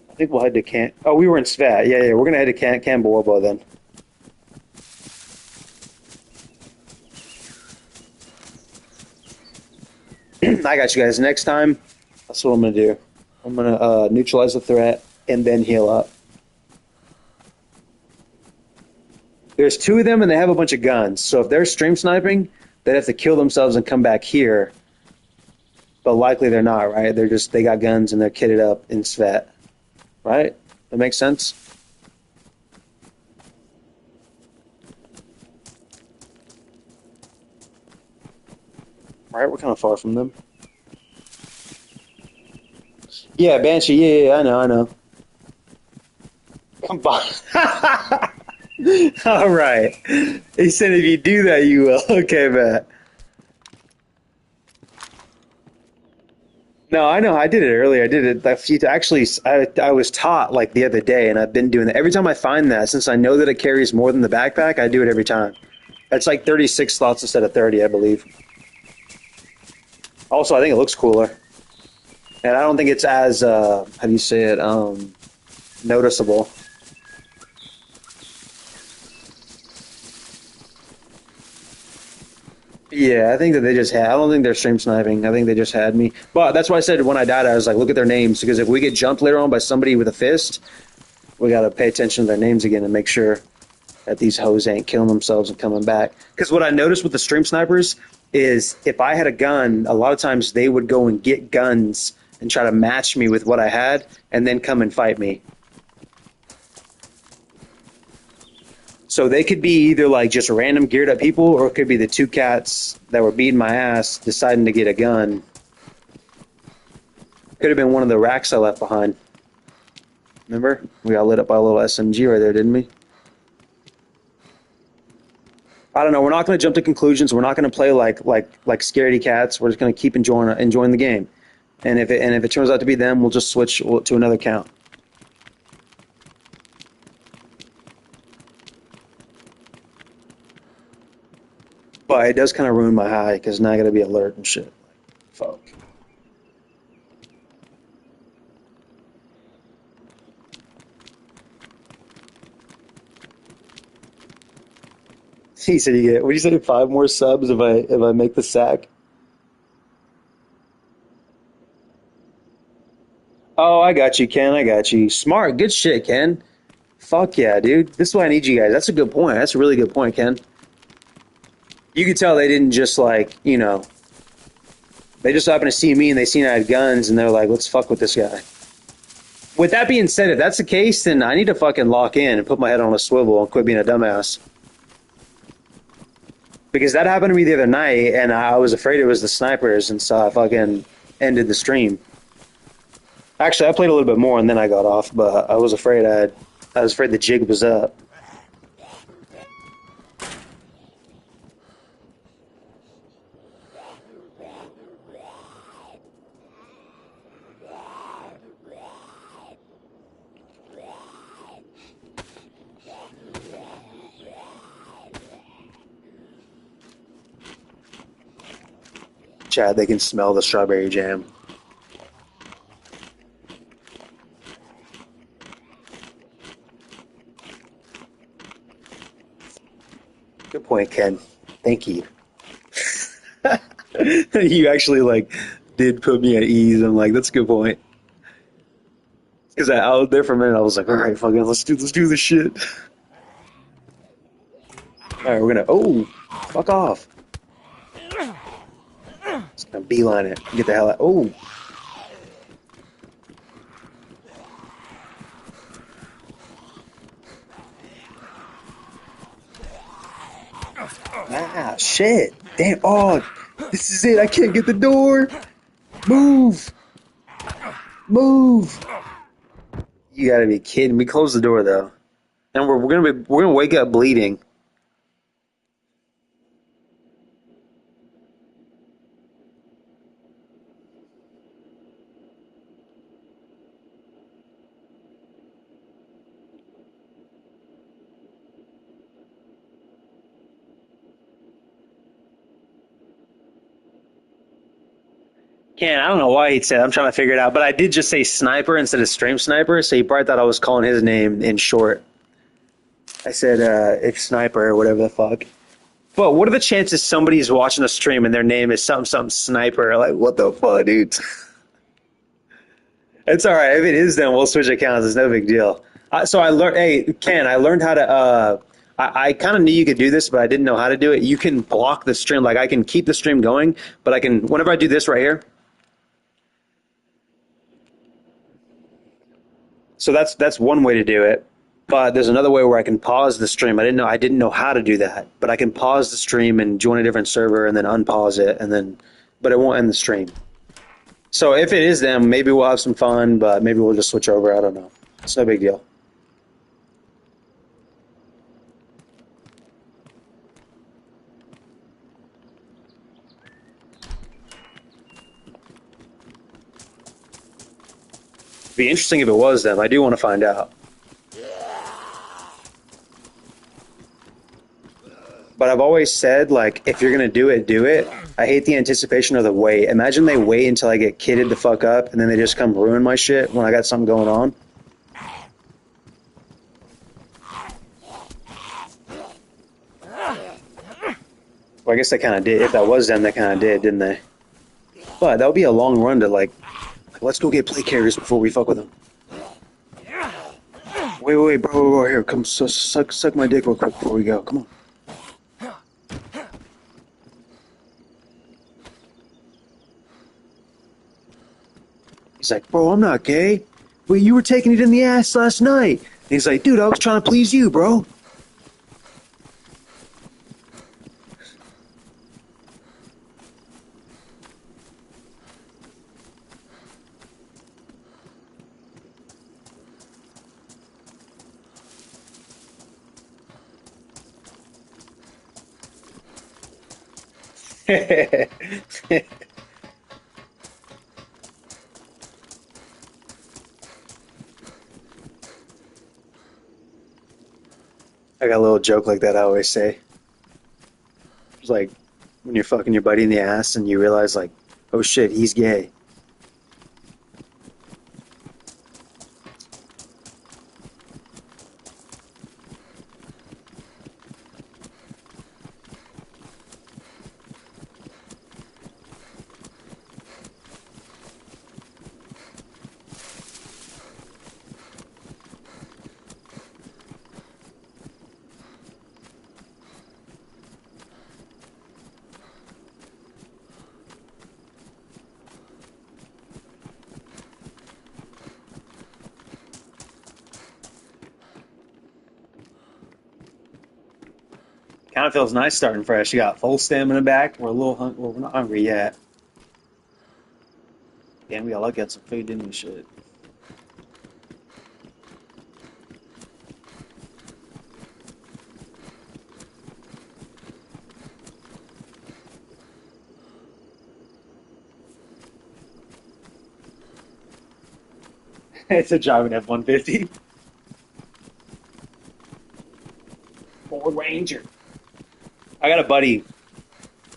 I think we'll head to Can. Oh, we were in Svat. Yeah, yeah. We're gonna head to Camboebo then. I got you guys. Next time, that's what I'm gonna do. I'm gonna neutralize the threat and then heal up. There's two of them, and they have a bunch of guns. So if they're stream sniping, they'd have to kill themselves and come back here. But likely they're not, right? They got guns and they're kitted up in Svat, right? That makes sense. All right, we're kind of far from them. Yeah, Banshee. Yeah, I know, I know. Come on. All right. He said if you do that, you will. Okay, Matt. No, I know. I did it earlier. I did it a few. Actually, I was taught like the other day, and I've been doing that every time I find that. Since I know that it carries more than the backpack, I do it every time. It's like 36 slots instead of 30, I believe. Also, I think it looks cooler, and I don't think it's as how do you say it noticeable. Yeah, I think that they just had. I don't think they're stream sniping. I think they just had me. But that's why I said when I died, I was like, look at their names because if we get jumped later on by somebody with a fist, we got to pay attention to their names again and make sure that these hoes ain't killing themselves and coming back. Because what I noticed with the stream snipers is if I had a gun, a lot of times they would go and get guns and try to match me with what I had and then come and fight me. So they could be either like just random geared up people, or it could be the two cats that were beating my ass deciding to get a gun. Could have been one of the racks I left behind. Remember? We got lit up by a little SMG right there, didn't we? I don't know. We're not going to jump to conclusions. We're not going to play like scaredy cats. We're just going to keep enjoying the game. And if it turns out to be them, we'll just switch to another count. But it does kind of ruin my high because now I got to be alert and shit. Fuck. He said you get. What do you say? 5 more subs if I make the sack. Oh, I got you, Ken. I got you. Smart. Good shit, Ken. Fuck yeah, dude. This is why I need you guys. That's a good point. That's a really good point, Ken. You could tell they didn't just they just happened to see me and they seen I had guns and they're like, let's fuck with this guy. With that being said, if that's the case, then I need to fucking lock in and put my head on a swivel and quit being a dumbass. Because that happened to me the other night and I was afraid it was the snipers and so I fucking ended the stream. Actually, I played a little bit more and then I got off, but I was afraid the jig was up. Chad, they can smell the strawberry jam. Good point, Ken. Thank you. You actually did put me at ease. I'm like, that's a good point. Because I was there for a minute. I was like, all right, fucking, let's do this shit. All right, we're gonna. Oh, fuck off. It's gonna beeline it. Get the hell out. Oh, ah, shit. Damn. Oh, this is it. I can't get the door. Move, move. You gotta be kidding me. Close the door though, and we're gonna wake up bleeding. Ken, I don't know why he'd say that. I'm trying to figure it out. But I did just say sniper instead of stream sniper, so he probably thought I was calling his name in short. I said it's sniper or whatever the fuck. But what are the chances somebody's watching a stream and their name is something something sniper? Like, what the fuck, dude? It's all right. If it is, then we'll switch accounts. It's no big deal. So I learned, hey, Ken, I learned how to, I kind of knew you could do this, but I didn't know how to do it. You can block the stream. Like I can keep the stream going, but I can, whenever I do this right here, so that's one way to do it. But there's another way where I can pause the stream. I didn't know how to do that, but I can pause the stream and join a different server and then unpause it and then, but it won't end the stream. So if it is them, maybe we'll have some fun, but maybe we'll just switch over. I don't know. It's no big deal. It'd be interesting if it was them. I do want to find out. But I've always said, like, if you're gonna do it, do it. I hate the anticipation of the wait. Imagine they wait until I get kitted the fuck up, and then they just come ruin my shit when I got something going on. Well, I guess they kind of did. If that was them, they kind of did, didn't they? But that would be a long run to like, let's go get play carriers before we fuck with them. Wait, bro, here, come suck my dick real quick before we go. Come on. He's like, bro, I'm not gay. Wait, you were taking it in the ass last night. And he's like, dude, I was trying to please you, bro. I got a little joke like that I always say. It's like when you're fucking your buddy in the ass and you realize, like, oh shit, he's gay. Kind of feels nice starting fresh. You got full stamina back. We're a little well, we're not hungry yet. Damn, we got lucky at some food, didn't we? Shit. It's a driving F-150. Ford Ranger. I got a buddy.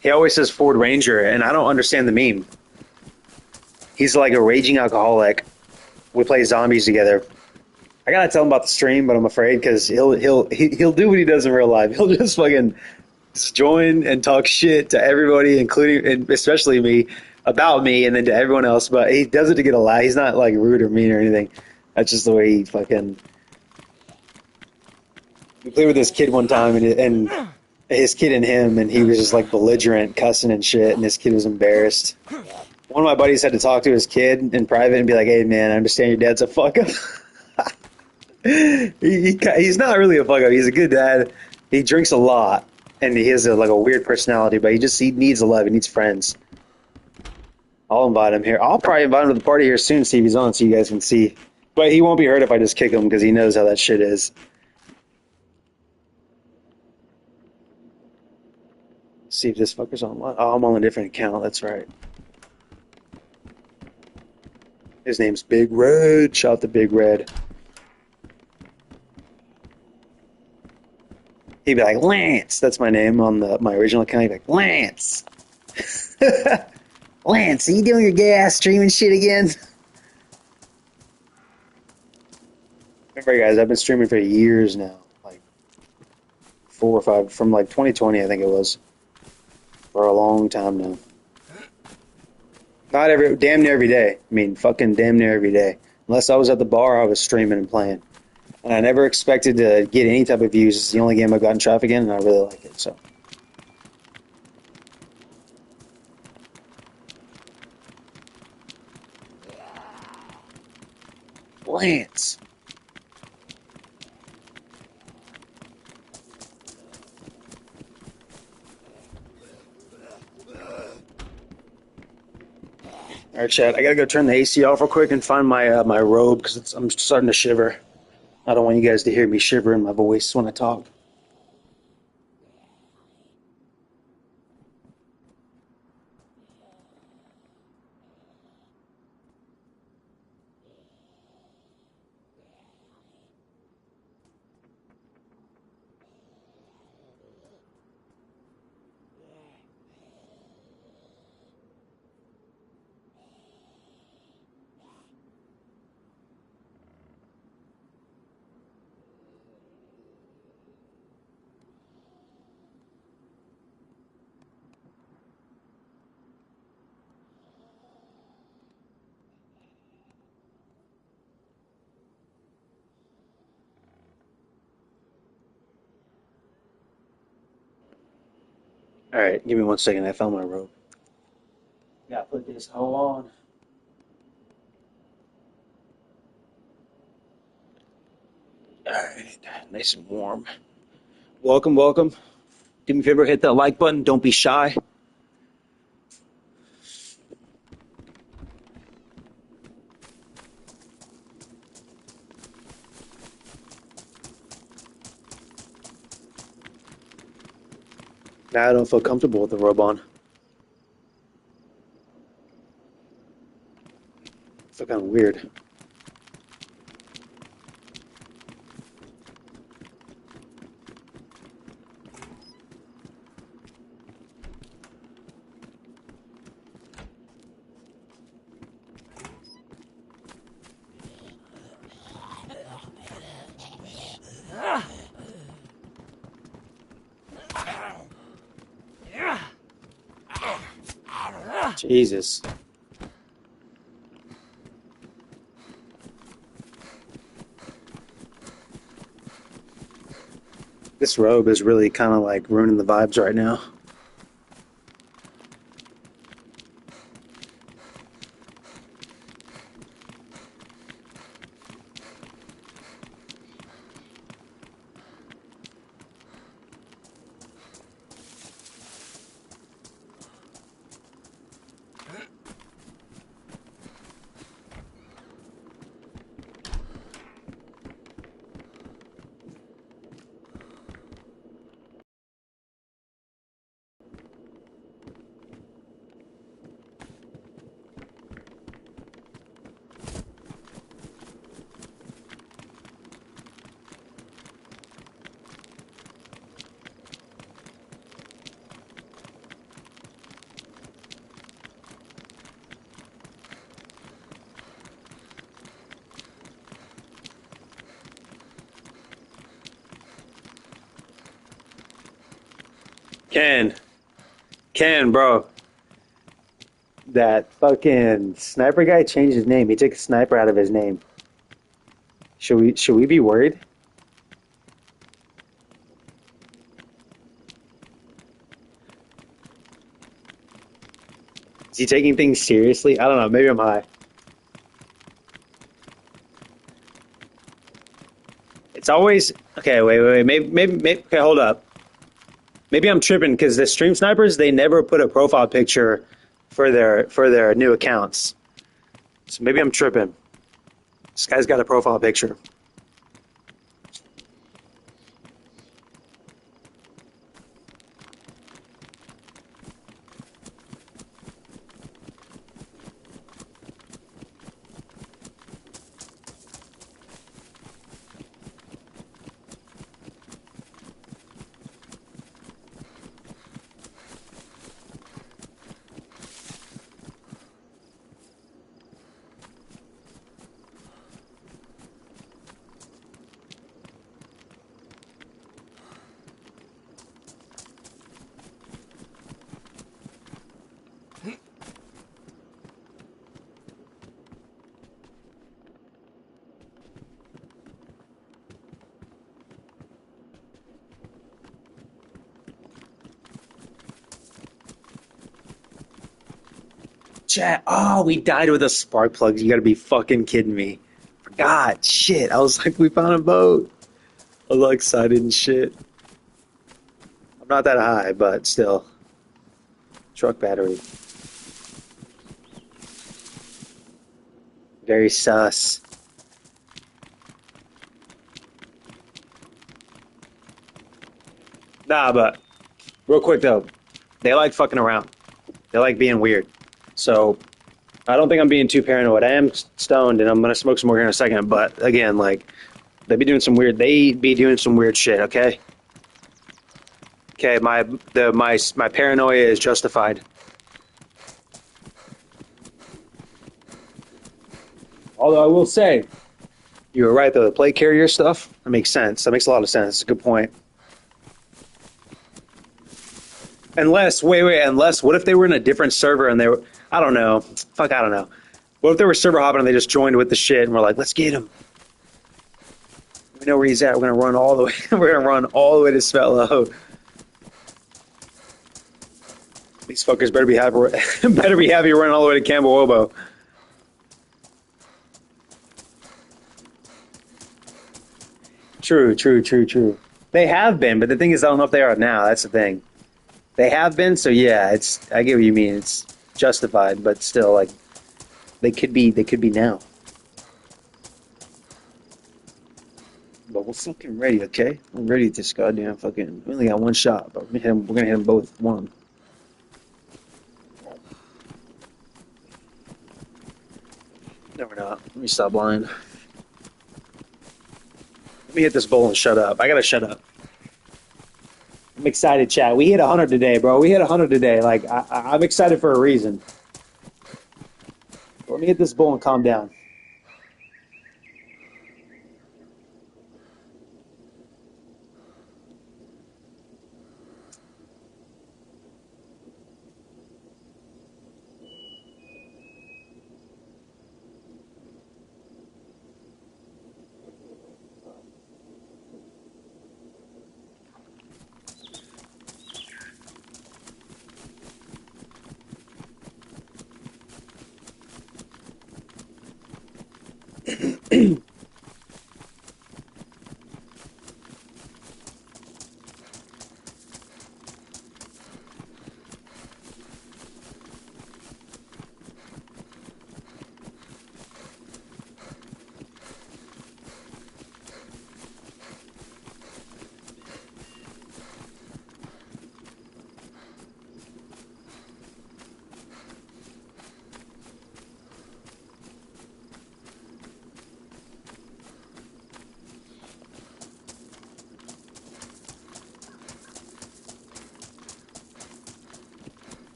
He always says Ford Ranger, and I don't understand the meme. He's like a raging alcoholic. We play zombies together. I gotta tell him about the stream, but I'm afraid because he'll do what he does in real life. He'll just fucking join and talk shit to everybody, including and especially me, about me, and then to everyone else. But he does it to get a laugh. He's not like rude or mean or anything. That's just the way he fucking. We played with this kid one time, and his kid and him, and he was just like belligerent, cussing and shit, and this kid was embarrassed. One of my buddies had to talk to his kid in private and be like, "Hey, man, I understand your dad's a fuck up." He's not really a fuck up. He's a good dad. He drinks a lot, and he has like a weird personality, but he needs love. He needs friends. I'll invite him here. I'll probably invite him to the party here soon, see if he's on, so you guys can see. But he won't be hurt if I just kick him because he knows how that shit is. See if this fucker's online. Oh, I'm on a different account. That's right. His name's Big Red. Shout out to Big Red. He'd be like, Lance. That's my name on my original account. He'd be like, Lance. Lance, are you doing your gay ass streaming shit again? Remember, guys, I've been streaming for years now, like 4 or 5, from like 2020, I think it was, for a long time now. Not every, damn near every day. I mean, fucking damn near every day. Unless I was at the bar, I was streaming and playing. And I never expected to get any type of views. It's the only game I've gotten traffic in, and I really like it, so. Lance. All right, Chad. I gotta go turn the AC off real quick and find my my robe because I'm starting to shiver. I don't want you guys to hear me shiver in my voice when I talk. All right, give me 1 second. I found my robe. Gotta put this hoe on. All right, nice and warm. Welcome, welcome. Do me a favor, hit that like button. Don't be shy. Now I don't feel comfortable with the robe on. I feel kind of weird. Jesus. This robe is really kind of like ruining the vibes right now. Ken, Ken, bro, that fucking sniper guy changed his name. He took sniper out of his name. Should we be worried? Is he taking things seriously? I don't know. Maybe I'm high. It's always okay. Wait. Maybe. Okay, hold up. Maybe I'm tripping because the stream snipers they never put a profile picture for their new accounts. So maybe I'm tripping. This guy's got a profile picture. Chat. Oh, we died with a spark plug. You gotta be fucking kidding me. Forgot. Shit. I was like, we found a boat. I was all excited and shit. I'm not that high, but still. Truck battery. Very sus. Nah, but real quick though, they like fucking around. They like being weird. So I don't think I'm being too paranoid. I am stoned and I'm gonna smoke some more here in a second. But again, like they be doing some weird shit. Okay. Okay. My paranoia is justified. Although I will say, you were right though. The plate carrier stuff that makes sense. That makes a lot of sense. It's a good point. Unless, what if they were in a different server and they were, I don't know. Fuck, I don't know. What if they were server hopping and they just joined with the shit and we're like, let's get him. We know where he's at. We're gonna run all the way. We're gonna run all the way to Svetlo. These fuckers better be happy. Better be happy running all the way to Campbell Wobo. True, true, true, true. They have been, but the thing is, I don't know if they are now. That's the thing. They have been, so yeah, it's. I get what you mean. It's justified, but still, like, they could be. They could be now. But we're fucking ready, okay? We're ready to this goddamn fucking. We only got one shot, but we're gonna hit them both one. No, we're not. Let me stop lying. Let me hit this bowl and shut up. I gotta shut up. I'm excited, chat. We hit 100 today, bro. We hit 100 today. Like, I'm excited for a reason. Let me hit this bowl and calm down.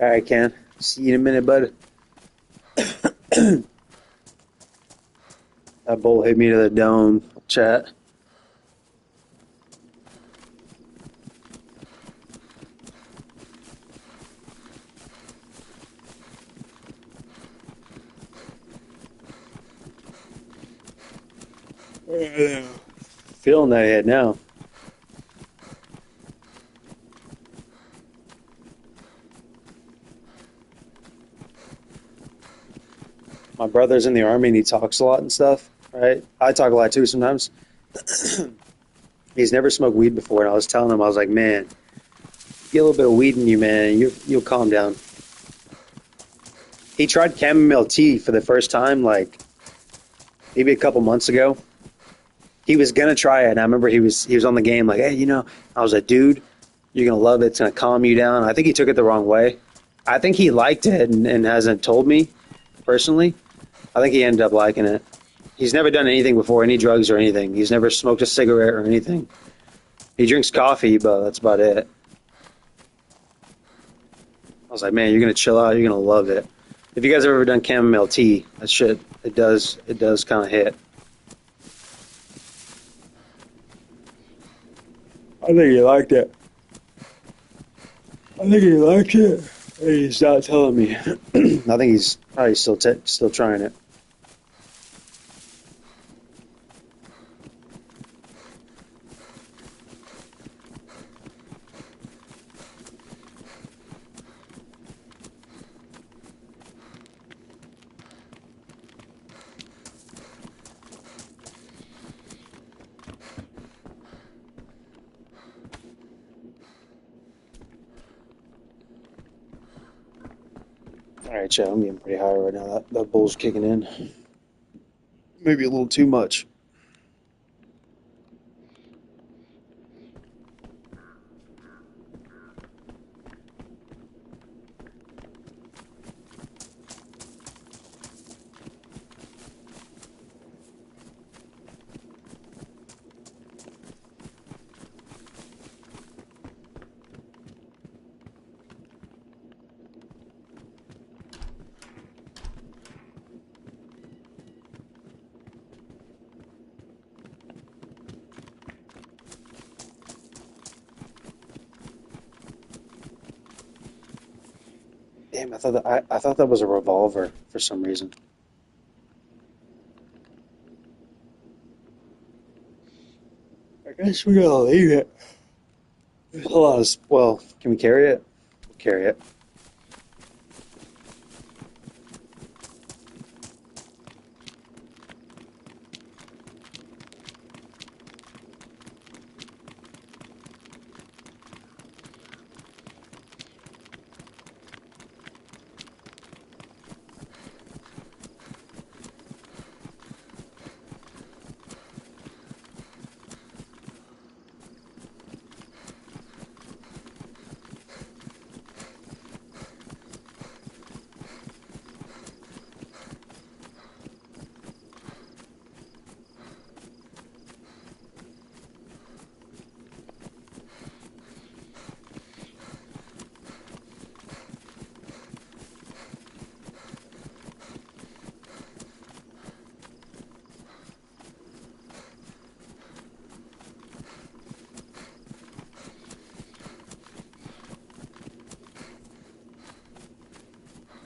All right, Ken. See you in a minute, bud. That bowl hit me to the dome, chat. Feeling that hit now. My brother's in the army and he talks a lot and stuff, right? I talk a lot too sometimes. He's never smoked weed before, and I was telling him, I was like, man, get a little bit of weed in you, man, and you'll calm down. He tried chamomile tea for the first time, like maybe a couple months ago. He was gonna try it, and I remember he was on the game, like, hey, I was like, dude, you're gonna love it. It's gonna calm you down. I think he took it the wrong way. I think he liked it and hasn't told me personally. I think he ended up liking it. He's never done anything before, any drugs or anything. He's never smoked a cigarette or anything. He drinks coffee, but that's about it. I was like, man, you're gonna chill out. You're gonna love it. If you guys have ever done chamomile tea, that shit, it does kind of hit. I think he liked it. I think he liked it. He's not telling me. I think he's probably still trying it. All right, Chad, I'm getting pretty high right now. That bull's kicking in. Maybe a little too much. Damn, I thought that was a revolver for some reason. I guess we gotta leave it. Hold on. Well, can we carry it? We'll carry it.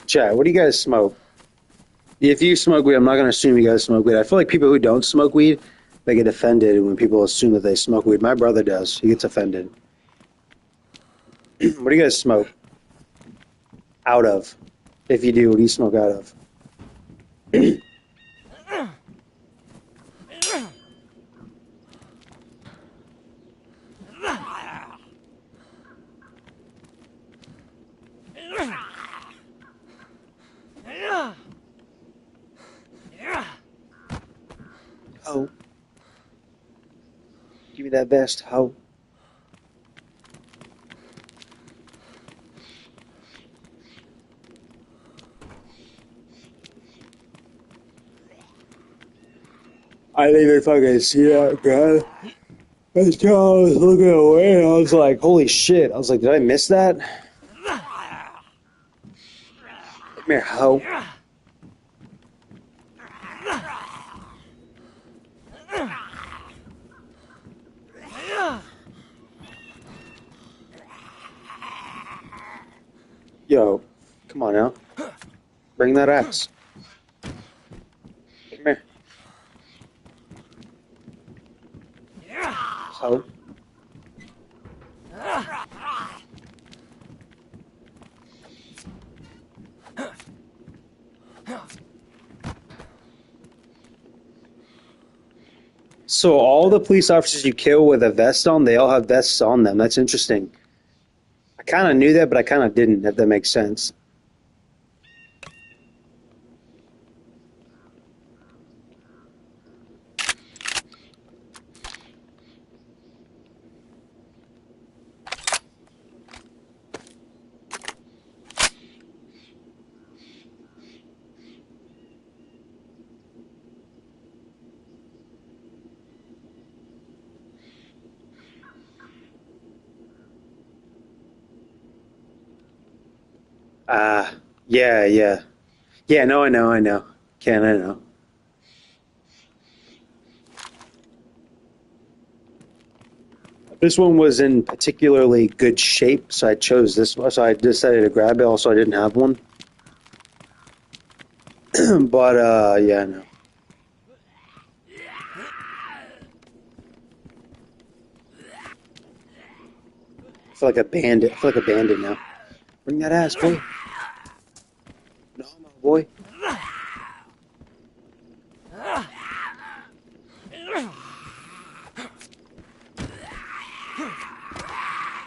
Chat, what do you guys smoke? If you smoke weed, I'm not gonna assume you guys smoke weed. I feel like people who don't smoke weed, they get offended when people assume that they smoke weed. My brother does. He gets offended. What do you guys smoke out of? If you do, what do you smoke out of? Oh, give me that vest. How? I didn't even fucking see that, God. That's how I was looking away, and I was like, holy shit. I was like, did I miss that? Come here, hoe. Yo, come on now. Bring that axe. Come here. Hoe. So all the police officers you kill with a vest on, they all have vests on them. That's interesting. I kind of knew that, but I kind of didn't, if that makes sense. Yeah, yeah. Yeah, no, I know, I know. Can I know. This one was in particularly good shape, so I chose this one. So I decided to grab it. Also, I didn't have one. But, yeah, no. I feel like a bandit. I feel like a bandit now. Bring that ass, boy. No, my boy.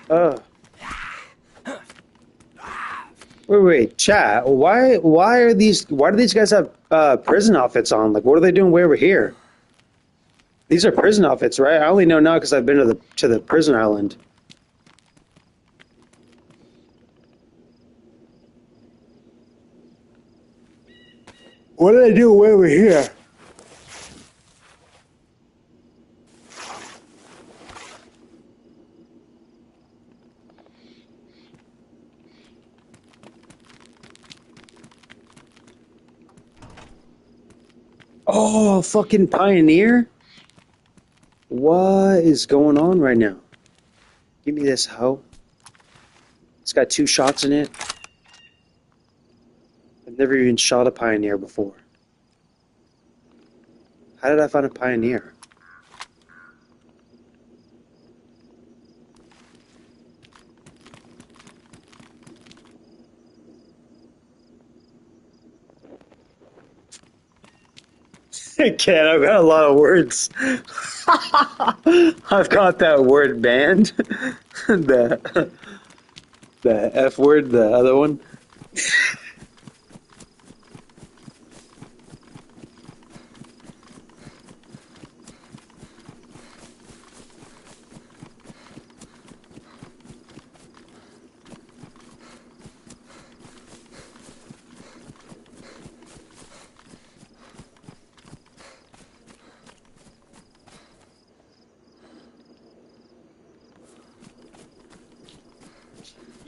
Uh, Wait, chat. Why do these guys have prison outfits on? Like, what are they doing way over here? These are prison outfits, right? I only know now because I've been to the prison island. What do they do way over here? Oh, fucking Pioneer? What is going on right now? Give me this hoe. It's got 2 shots in it. I've never even shot a Pioneer before. How did I find a Pioneer? Can't. I've got a lot of words. I've got that word banned. the the F word, the other one.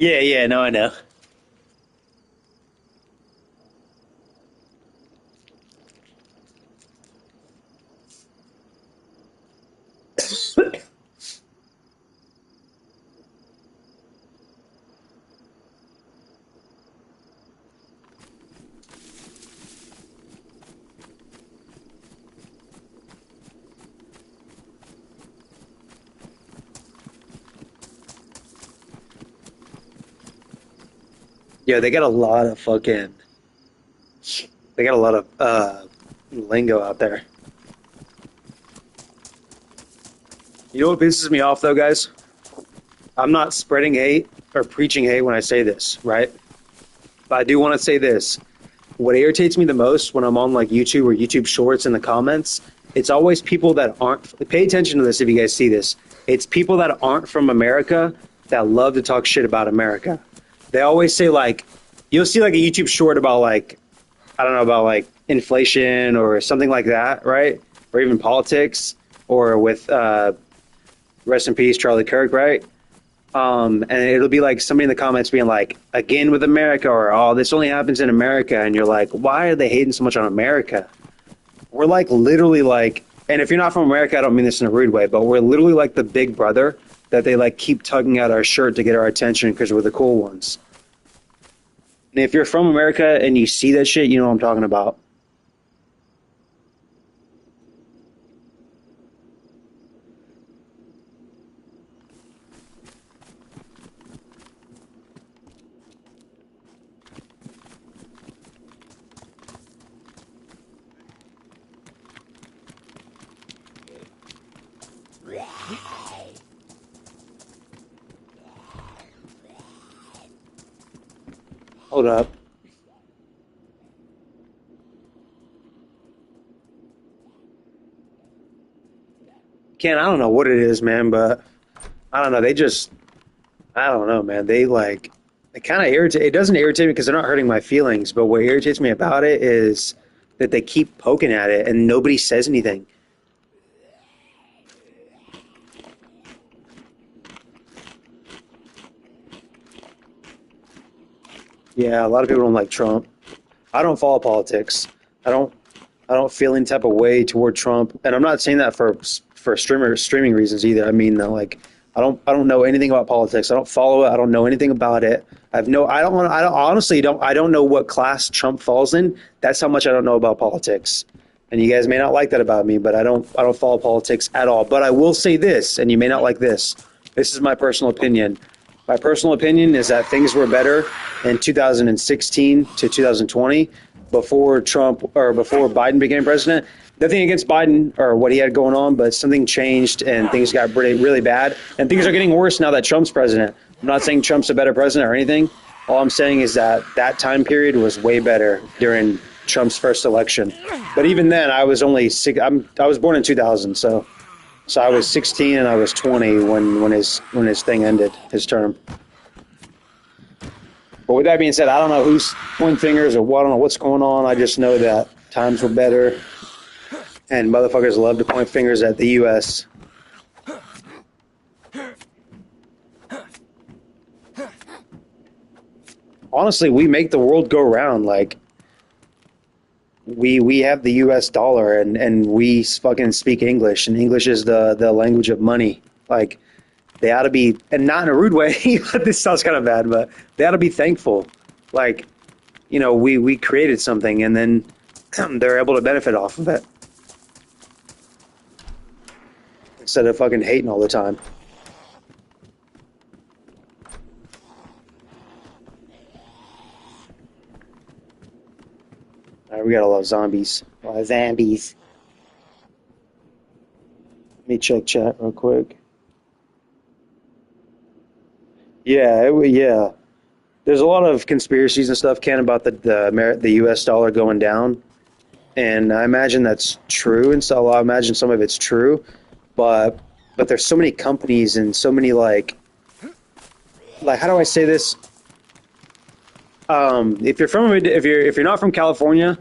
Yeah, yeah, no, I know. Yeah, they got a lot of fucking. They got a lot of lingo out there. You know what pisses me off though, guys? I'm not spreading hate or preaching hate when I say this, right? But I do want to say this. What irritates me the most when I'm on like YouTube or YouTube Shorts in the comments, it's always people that aren't. Pay attention to this if you guys see this. It's people that aren't from America that love to talk shit about America. They always say like, you'll see like a YouTube short about like, I don't know, about like inflation or something like that, right? Or even politics, or with rest in peace Charlie Kirk, right? And it'll be like somebody in the comments being like, again with America, or oh, this only happens in America. And you're like, why are they hating so much on America? We're like literally like, and if you're not from America, I don't mean this in a rude way, but we're literally like the big brother that they like keep tugging at our shirt to get our attention because we're the cool ones. And if you're from America and you see that shit, you know what I'm talking about. Hold up. Ken, I don't know what it is, man, but I don't know. I don't know, man. It kind of irritate. It doesn't irritate me because they're not hurting my feelings. But what irritates me about it is that they keep poking at it and nobody says anything. Yeah, a lot of people don't like Trump. I don't follow politics. I don't. I don't feel any type of way toward Trump, and I'm not saying that for streaming reasons either. I mean, like, I don't know anything about politics. I don't follow it. I don't know anything about it. I don't honestly don't. I don't know what class Trump falls in. That's how much I don't know about politics. And you guys may not like that about me, but I don't follow politics at all. But I will say this, and you may not like this. This is my personal opinion. My personal opinion is that things were better in 2016 to 2020 before Trump or before Biden became president. Nothing against Biden or what he had going on, but something changed and things got really, really bad. And things are getting worse now that Trump's president. I'm not saying Trump's a better president or anything, All I'm saying is that that time period was way better during Trump's first election. But even then, I was only six. I was born in 2000, so I was 16 and I was 20 when his thing ended, his term. But with that being said, I don't know who's pointing fingers or what. I don't know what's going on. I just know that times were better, and motherfuckers love to point fingers at the U.S. Honestly, we make the world go round. Like we have the U.S. dollar, and we fucking speak English, and English is the language of money. Like they ought to be, and not in a rude way. This sounds kind of bad, but they ought to be thankful. Like, we created something, and then they're able to benefit off of it instead of fucking hating all the time. All right, we got a lot of zombies. A lot of zombies. Let me check chat real quick. Yeah, yeah. There's a lot of conspiracies and stuff, Ken, about the U.S. dollar going down, and I imagine that's true, and so I imagine some of it's true, but there's so many companies and so many how do I say this? If you're not from California,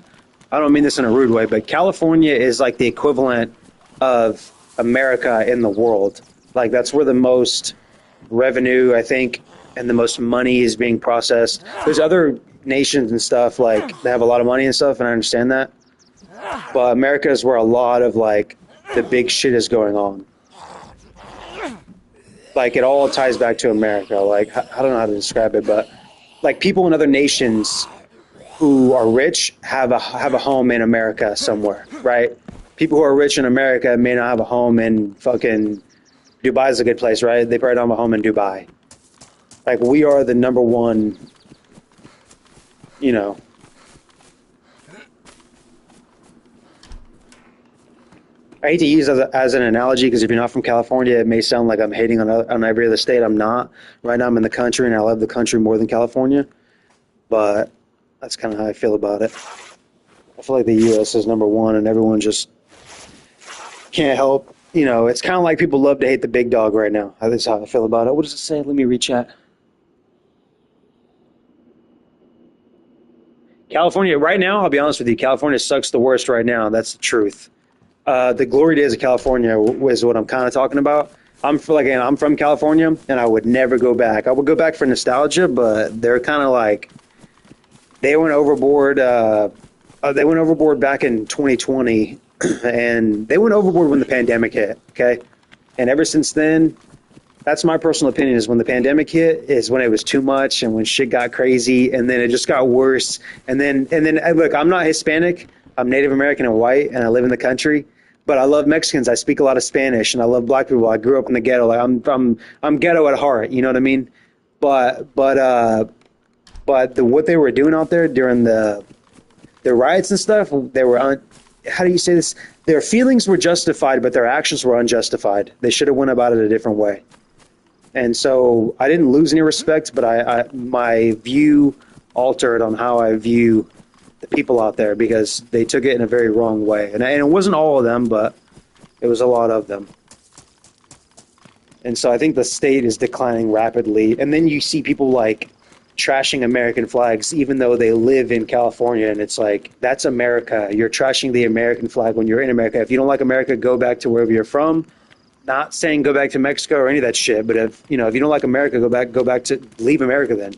I don't mean this in a rude way, but California is like the equivalent of America in the world. Like that's where the most revenue, I think, and the most money is being processed. There's other nations and stuff like that have a lot of money and stuff, and I understand that. But America is where a lot of like the big shit is going on. Like it all ties back to America. Like I don't know how to describe it, but like people in other nations who are rich have a home in America somewhere, right? People who are rich in America may not have a home in fucking Dubai is a good place, right? They probably don't have a home in Dubai. Like we are the number one, you know. I hate to use it as an analogy because if you're not from California, it may sound like I'm hating on every other state. I'm not. Right now I'm in the country and I love the country more than California. But that's kind of how I feel about it. I feel like the U.S. is number one and everyone just can't help. You know, it's kind of like people love to hate the big dog right now. That's how I feel about it. What does it say? Let me read chat. California, right now, I'll be honest with you, California sucks the worst right now. That's the truth. The glory days of California is what I'm kind of talking about. I'm from California, and I would never go back. I would go back for nostalgia, but they're kind of like they went overboard. They went overboard back in 2020, and they went overboard when the pandemic hit. Okay, and ever since then, that's my personal opinion. Is when the pandemic hit is when it was too much, and when shit got crazy, and then it just got worse. And then look, I'm not Hispanic. I'm Native American and white, and I live in the country. But I love Mexicans. I speak a lot of Spanish, and I love black people. I grew up in the ghetto. Like I'm ghetto at heart. You know what I mean? But what they were doing out there during the riots and stuff, they were how do you say this? Their feelings were justified, but their actions were unjustified. They should have went about it a different way. And so I didn't lose any respect, but my view altered on how I view the people out there because they took it in a very wrong way. And it wasn't all of them, but it was a lot of them. And so I think the state is declining rapidly. And then you see people like trashing American flags, even though they live in California. And it's like, that's America. You're trashing the American flag when you're in America. If you don't like America, go back to wherever you're from. Not saying go back to Mexico or any of that shit, but if you don't like America, leave America then.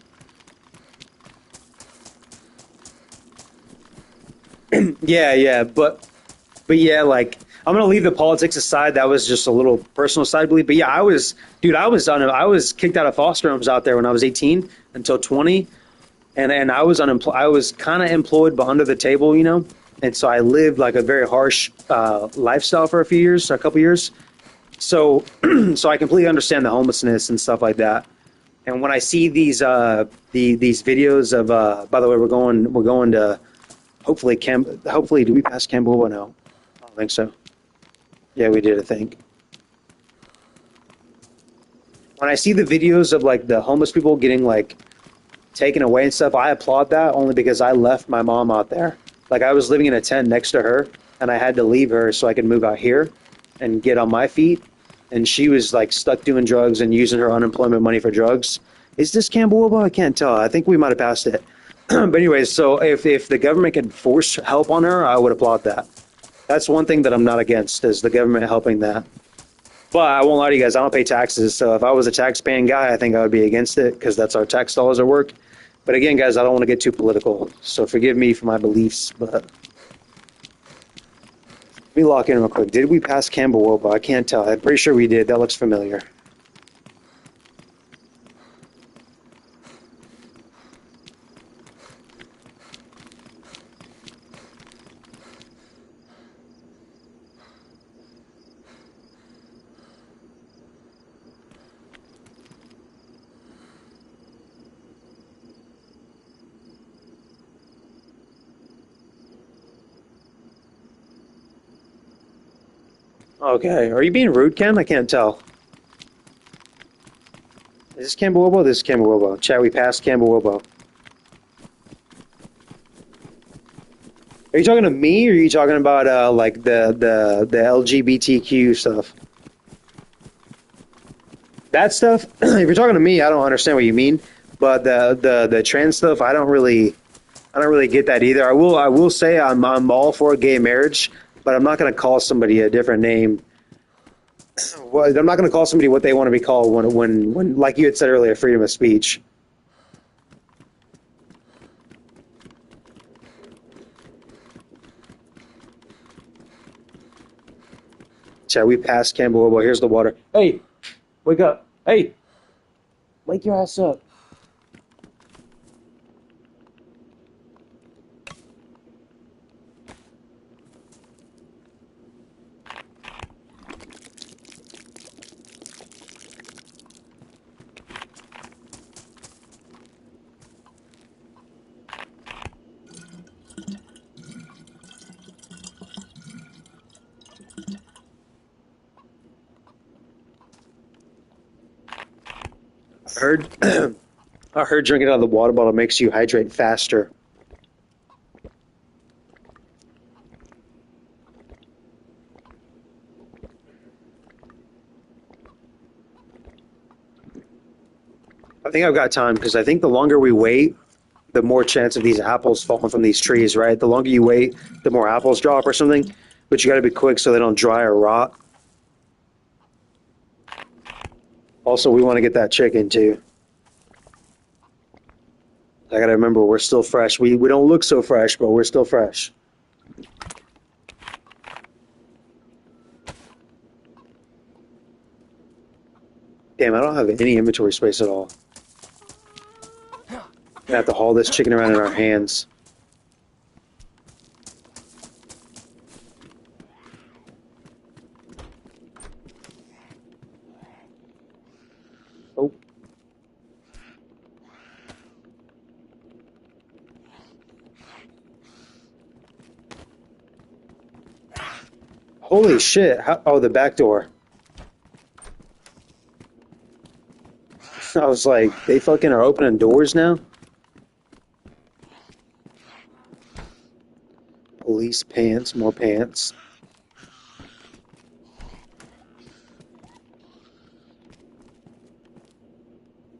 Yeah, but yeah, like I'm gonna leave the politics aside. That was just a little personal side belief. But yeah, I was kicked out of foster homes out there when I was 18 until 20, and I was unemployed. I was kind of employed, but under the table, And so I lived like a very harsh lifestyle for a couple years. So I completely understand the homelessness and stuff like that. And when I see these videos of, by the way, we're going to. Hopefully, did we pass Cambodia? No, I don't think so. Yeah, we did, I think. When I see the videos of like the homeless people getting like taken away and stuff, I applaud that only because I left my mom out there. Like I was living in a tent next to her, and I had to leave her so I could move out here and get on my feet. And she was like stuck doing drugs and using her unemployment money for drugs. Is this Campbell? I can't tell. I think we might have passed it. But anyways, so if the government could force help on her, I would applaud that. That's one thing that I'm not against is the government helping that. But I won't lie to you guys, I don't pay taxes. So if I was a tax paying guy, I think I would be against it because that's our tax dollars at work. But again, guys, I don't want to get too political. So forgive me for my beliefs. But let me lock in real quick. Did we pass Campbell Woba? I can't tell. I'm pretty sure we did. That looks familiar. Okay. Are you being rude, Ken? I can't tell. Is this Campbell Wobo? This is Campbell Wobo. Chat, we passed Campbell Wobo. Are you talking to me, or are you talking about like the LGBTQ stuff? That stuff. If you're talking to me, I don't understand what you mean. But the trans stuff, I don't really get that either. I will say I'm all for gay marriage, but I'm not going to call somebody a different name. Well, I'm not going to call somebody what they want to be called when like you had said earlier, freedom of speech. Chat, we passed Campbell. Well, here's the water. Hey, wake up. Hey, wake your ass up. I heard I heard drinking out of the water bottle makes you hydrate faster. I think I've got time because I think the longer we wait, the more chance of these apples falling from these trees, right? The longer you wait, the more apples drop or something. But you got to be quick so they don't dry or rot. Also, we want to get that chicken too. I got to remember we're still fresh. We don't look so fresh, but we're still fresh. Damn, I don't have any inventory space at all. I have to haul this chicken around in our hands. Oh. Holy shit. Oh, the back door. I was like, they fucking are opening doors now? Police pants, more pants.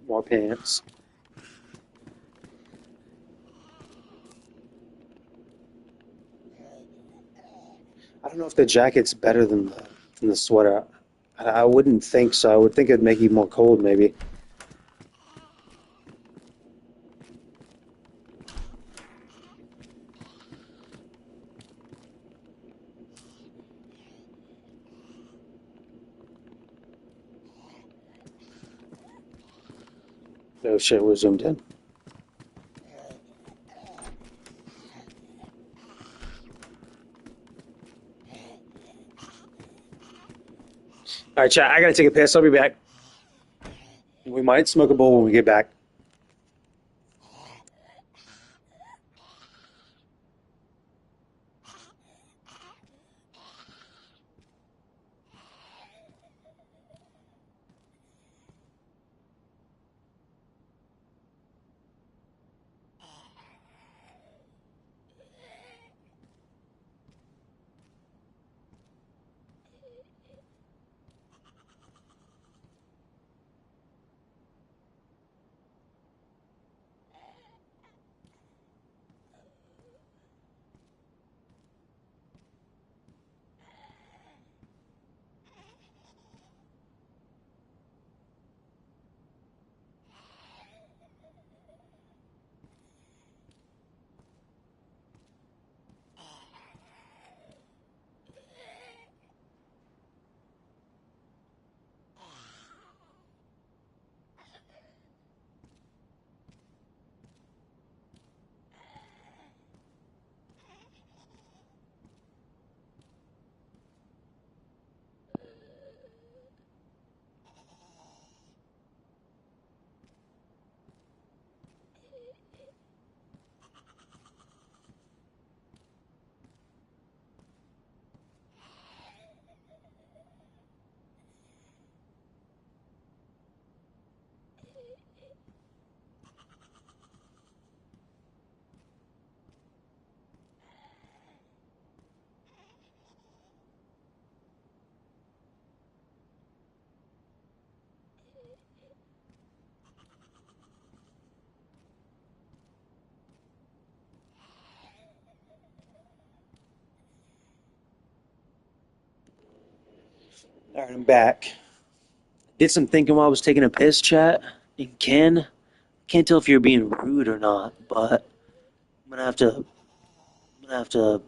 More pants. I don't know if the jacket's better than the sweater. I wouldn't think so. I would think it'd make you more cold, maybe. Oh shit, we're zoomed in. All right, chat. I gotta take a piss. I'll be back. We might smoke a bowl when we get back. All right, I'm back. Did some thinking while I was taking a piss, chat. And can't tell if you're being rude or not, but I'm gonna have to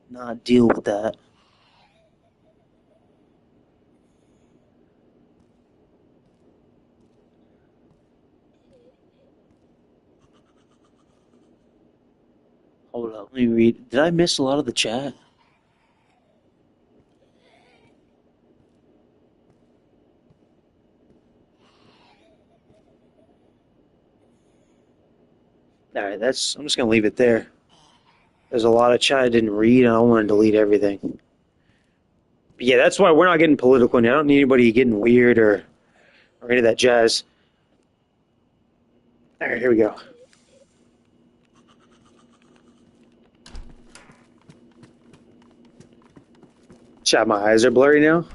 not deal with that. Hold up, let me read. Did I miss a lot of the chat? All right, I'm just gonna leave it there. There's a lot of chat I didn't read. I don't want to delete everything. But yeah, that's why we're not getting political. And I don't need anybody getting weird or any of that jazz. All right, here we go. Chat, my eyes are blurry now.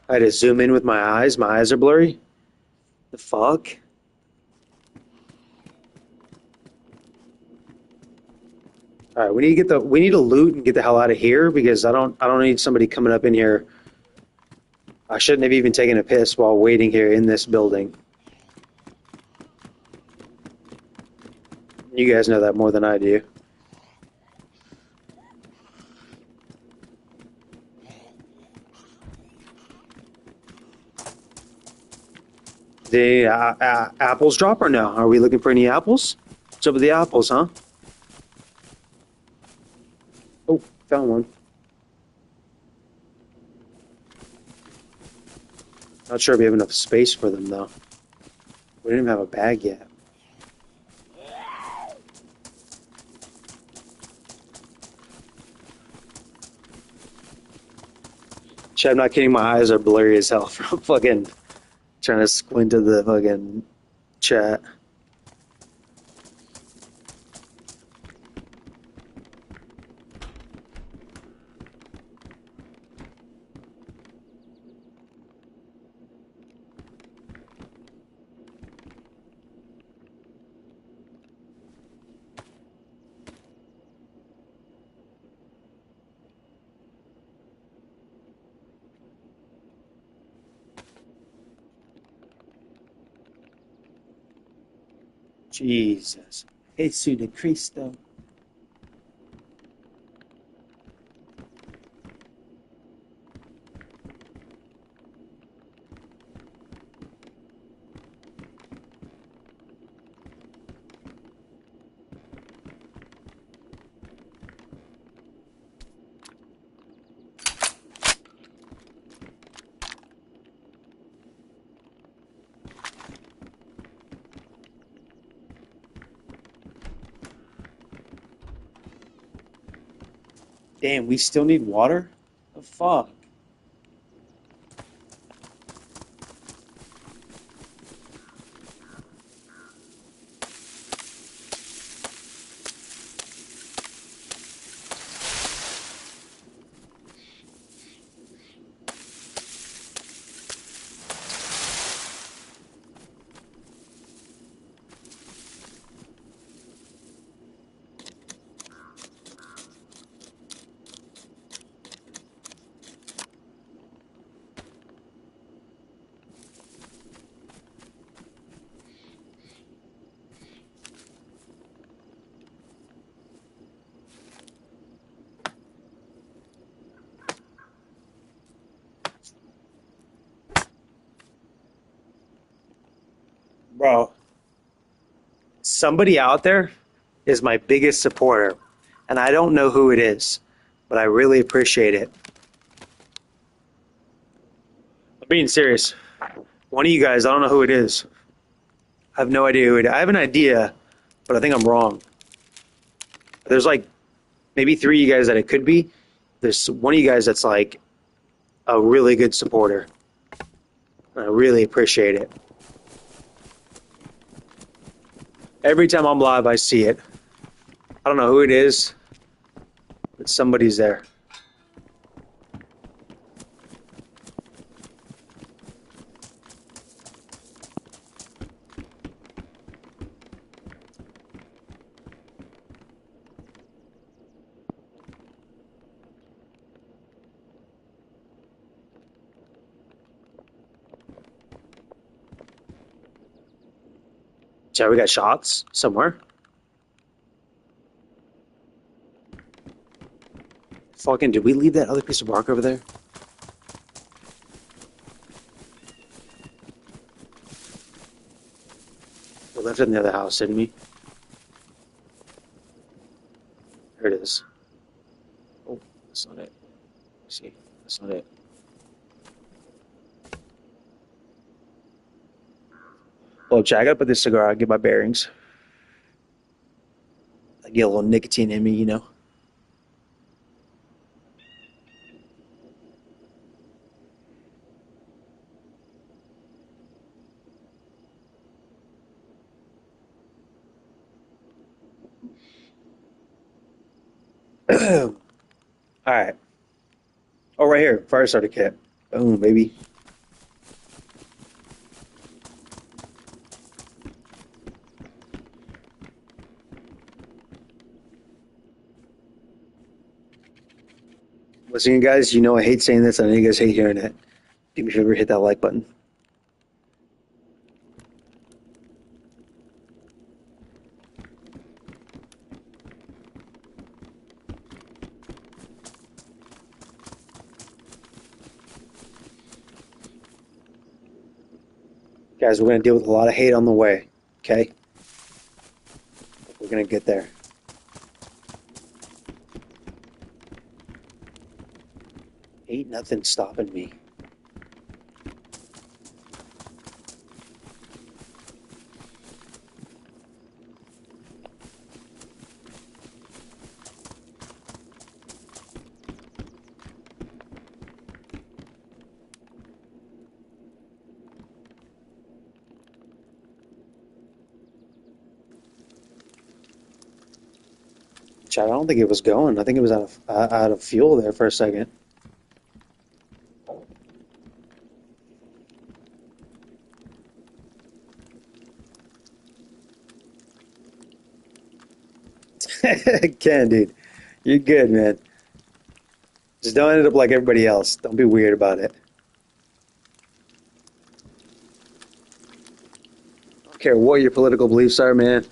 I had to zoom in with my eyes. My eyes are blurry. The fuck? All right, we need to loot and get the hell out of here because I don't need somebody coming up in here. I shouldn't have even taken a piss while waiting here in this building. You guys know that more than I do. The apples drop or no? Are we looking for any apples? What's up with the apples, huh? Oh, found one. Not sure if we have enough space for them though. We didn't even have a bag yet. Shit, I'm not kidding. My eyes are blurry as hell from fucking trying to squint to the fucking chat. Jesus. Jesus de Cristo. Damn, we still need water? The fuck? Bro, somebody out there is my biggest supporter, and I don't know who it is, but I really appreciate it. I'm being serious. One of you guys, I don't know who it is. I have no idea who it is. I have an idea, but I think I'm wrong. There's like maybe three of you guys that it could be. There's one of you guys that's like a really good supporter. I really appreciate it. Every time I'm live, I see it. I don't know who it is, but somebody's there. Chad, we got shots somewhere. Fucking, did we leave that other piece of bark over there? We left it in the other house, didn't we? There it is. Oh, that's not it. See, that's not it. Well, Chad, I gotta put this cigar out, get my bearings. I get a little nicotine in me, you know. All right. Oh, right here, fire starter kit. Boom, baby. Listen, guys, you know I hate saying this. I know you guys hate hearing it. Do me a favor, hit that like button. Guys, we're going to deal with a lot of hate on the way, okay? We're going to get there. Ain't nothing stopping me. Chad, I don't think it was going. I think it was out of fuel there for a second. Ken, dude, you're good, man. Just don't end up like everybody else. Don't be weird about it. I don't care what your political beliefs are, man.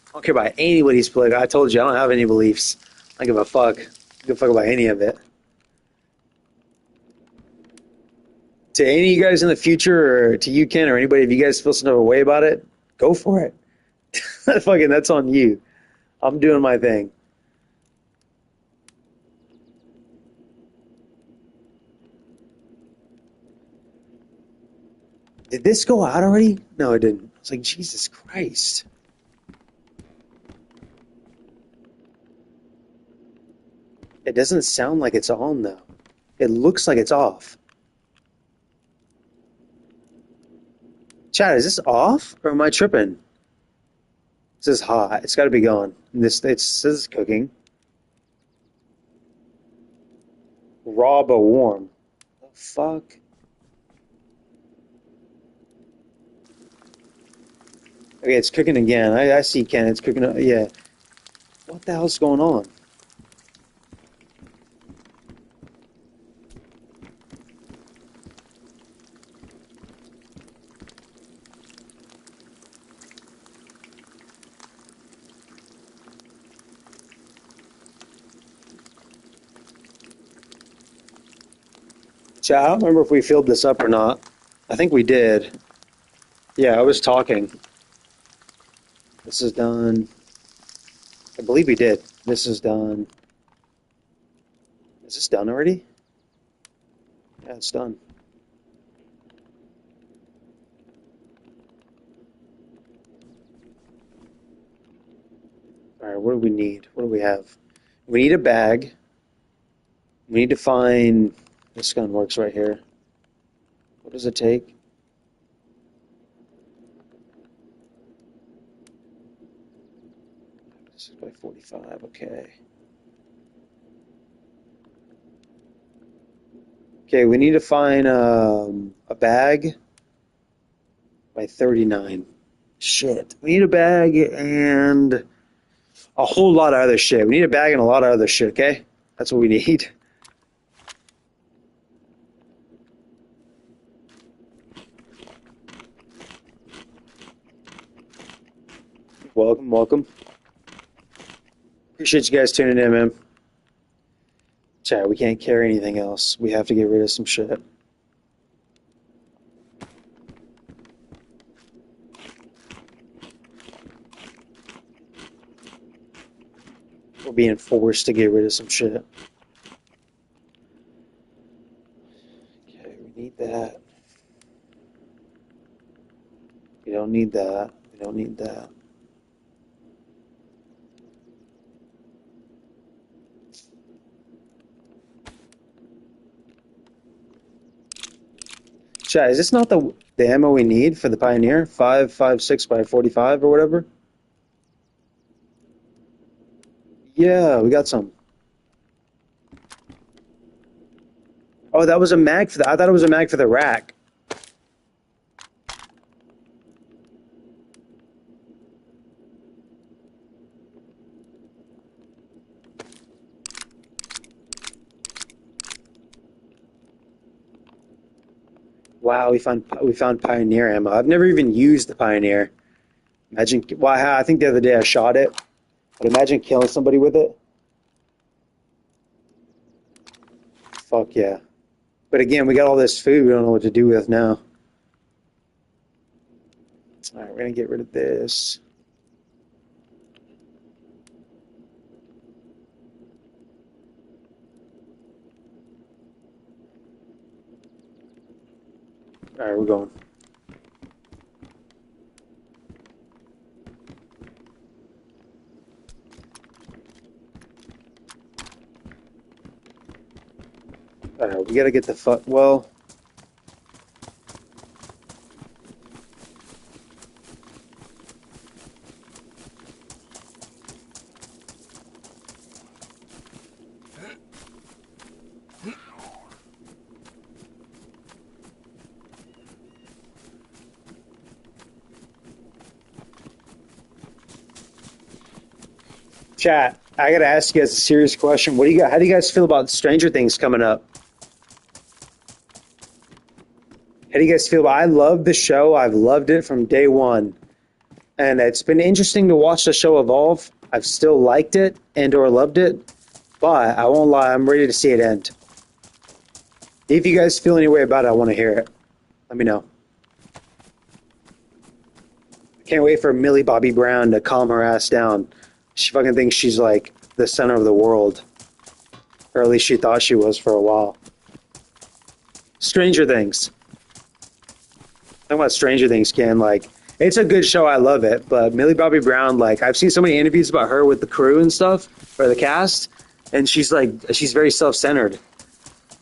I don't care about anybody's political. I told you I don't have any beliefs. I don't give a fuck. I don't give a fuck about any of it. To any of you guys in the future, or to you, Ken, or anybody, if you guys feel some type of way about it, go for it. Fucking, that's on you. I'm doing my thing. Did this go out already? No, it didn't. I was like, Jesus Christ. It doesn't sound like it's on, though. It looks like it's off. Chad, is this off or am I tripping? This is hot. It's got to be going. It says it's cooking. Raw but warm. The fuck? Okay, it's cooking again. I see, Ken. It's cooking. Yeah. What the hell's going on? Chad, I don't remember if we filled this up or not. I think we did. Yeah, I was talking. This is done. I believe we did. This is done. Is this done already? Yeah, it's done. All right, what do we need? What do we have? We need a bag. We need to find. This gun works right here. What does it take? This is by 45. Okay. Okay, we need to find a bag by 39. Shit. We need a bag and a whole lot of other shit. We need a bag and a lot of other shit, okay? That's what we need. Welcome, welcome. Appreciate you guys tuning in, man. Chat, we can't carry anything else. We have to get rid of some shit. We're being forced to get rid of some shit. Okay, we need that. We don't need that. We don't need that. Chat, is this not the ammo we need for the Pioneer? 5.56 by 45 or whatever? Yeah, we got some. Oh, that was a mag for the. I thought it was a mag for the rack. Wow, we found Pioneer ammo. I've never even used the Pioneer. Imagine. Well, I think the other day I shot it, but imagine killing somebody with it. Fuck yeah. But again, we got all this food we don't know what to do with now. All right, we're gonna get rid of this. All right, we're going. All right, we gotta get the fuck. Well, chat. I gotta ask you guys a serious question. What do you got? How do you guys feel about Stranger Things coming up? How do you guys feel? I love the show. I've loved it from day one, and it's been interesting to watch the show evolve. I've still liked it and or loved it, but I won't lie. I'm ready to see it end. If you guys feel any way about it, I want to hear it. Let me know. Can't wait for Millie Bobby Brown to calm her ass down. She fucking thinks she's like the center of the world, or at least she thought she was for a while. Stranger Things. Talking about Stranger Things, Ken. Like, it's a good show. I love it. But Millie Bobby Brown, like, I've seen so many interviews about her with the crew and stuff, or the cast, and she's very self-centered,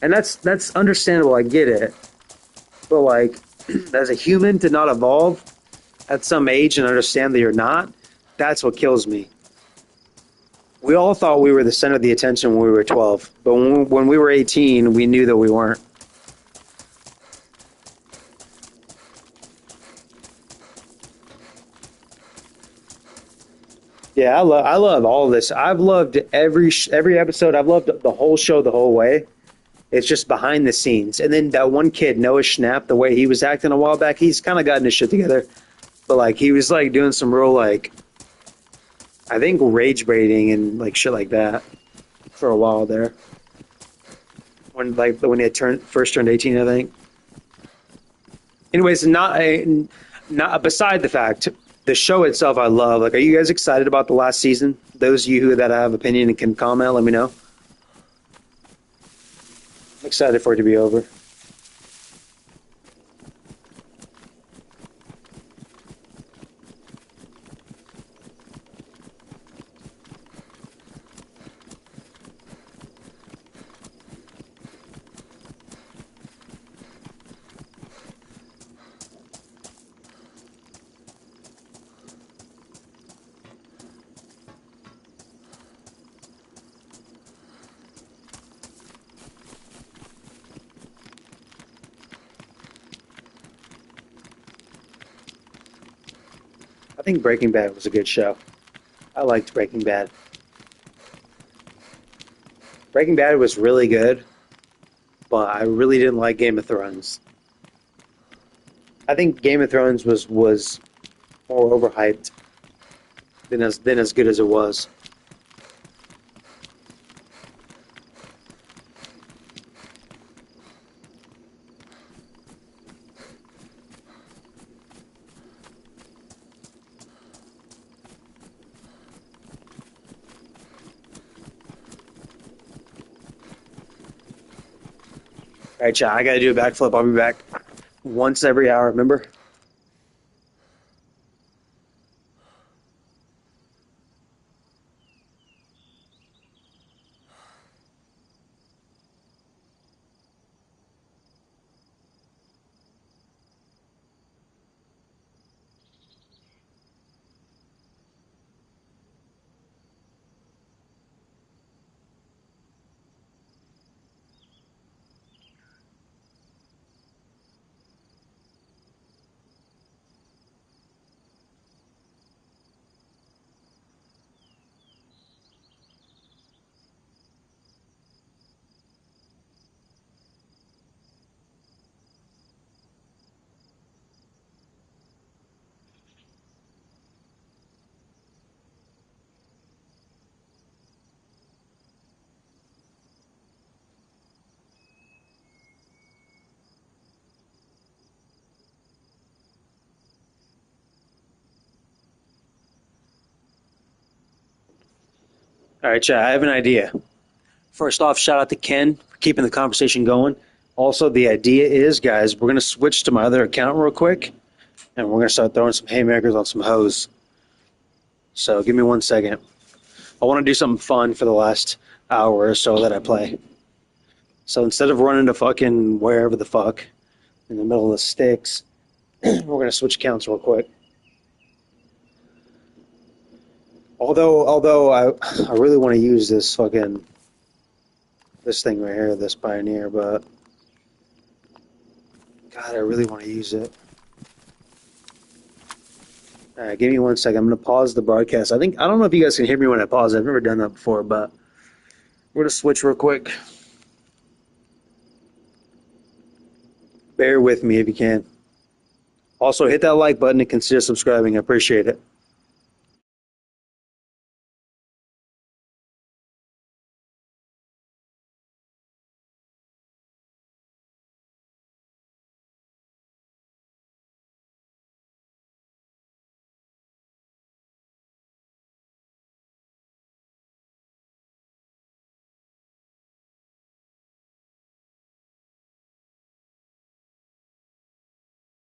and that's understandable. I get it, but like, as a human, to not evolve at some age and understand that you're not, that's what kills me. We all thought we were the center of the attention when we were 12, but when we were 18, we knew that we weren't. Yeah, I love all of this. I've loved every episode. I've loved the whole show the whole way. It's just behind the scenes. And then that one kid, Noah Schnapp, the way he was acting a while back, he's kind of gotten his shit together. But like he was like doing some real like I think rage baiting and like shit like that for a while there. When he had first turned 18, I think. Anyways, not beside the fact, the show itself I love. Like, are you guys excited about the last season? Those of you that have opinion and can comment, let me know. I'm excited for it to be over. I think Breaking Bad was a good show. I liked Breaking Bad. Breaking Bad was really good, but I really didn't like Game of Thrones. I think Game of Thrones was more overhyped. than as good as it was. All right, chat. I gotta do a backflip. I'll be back once every hour. Remember? All right, chat. I have an idea. First off, shout out to Ken for keeping the conversation going. Also, the idea is, guys, we're gonna switch to my other account real quick, and we're gonna start throwing some haymakers on some hoes. So give me 1 second. I want to do something fun for the last hour or so that I play. So instead of running to fucking wherever the fuck in the middle of the sticks, we're gonna switch accounts real quick. Although I really want to use this thing right here, this Pioneer, but God, I really want to use it. All right, give me 1 second. I'm gonna pause the broadcast. I don't know if you guys can hear me when I pause. I've never done that before, but we're gonna switch real quick. Bear with me if you can. Also, hit that like button and consider subscribing. I appreciate it.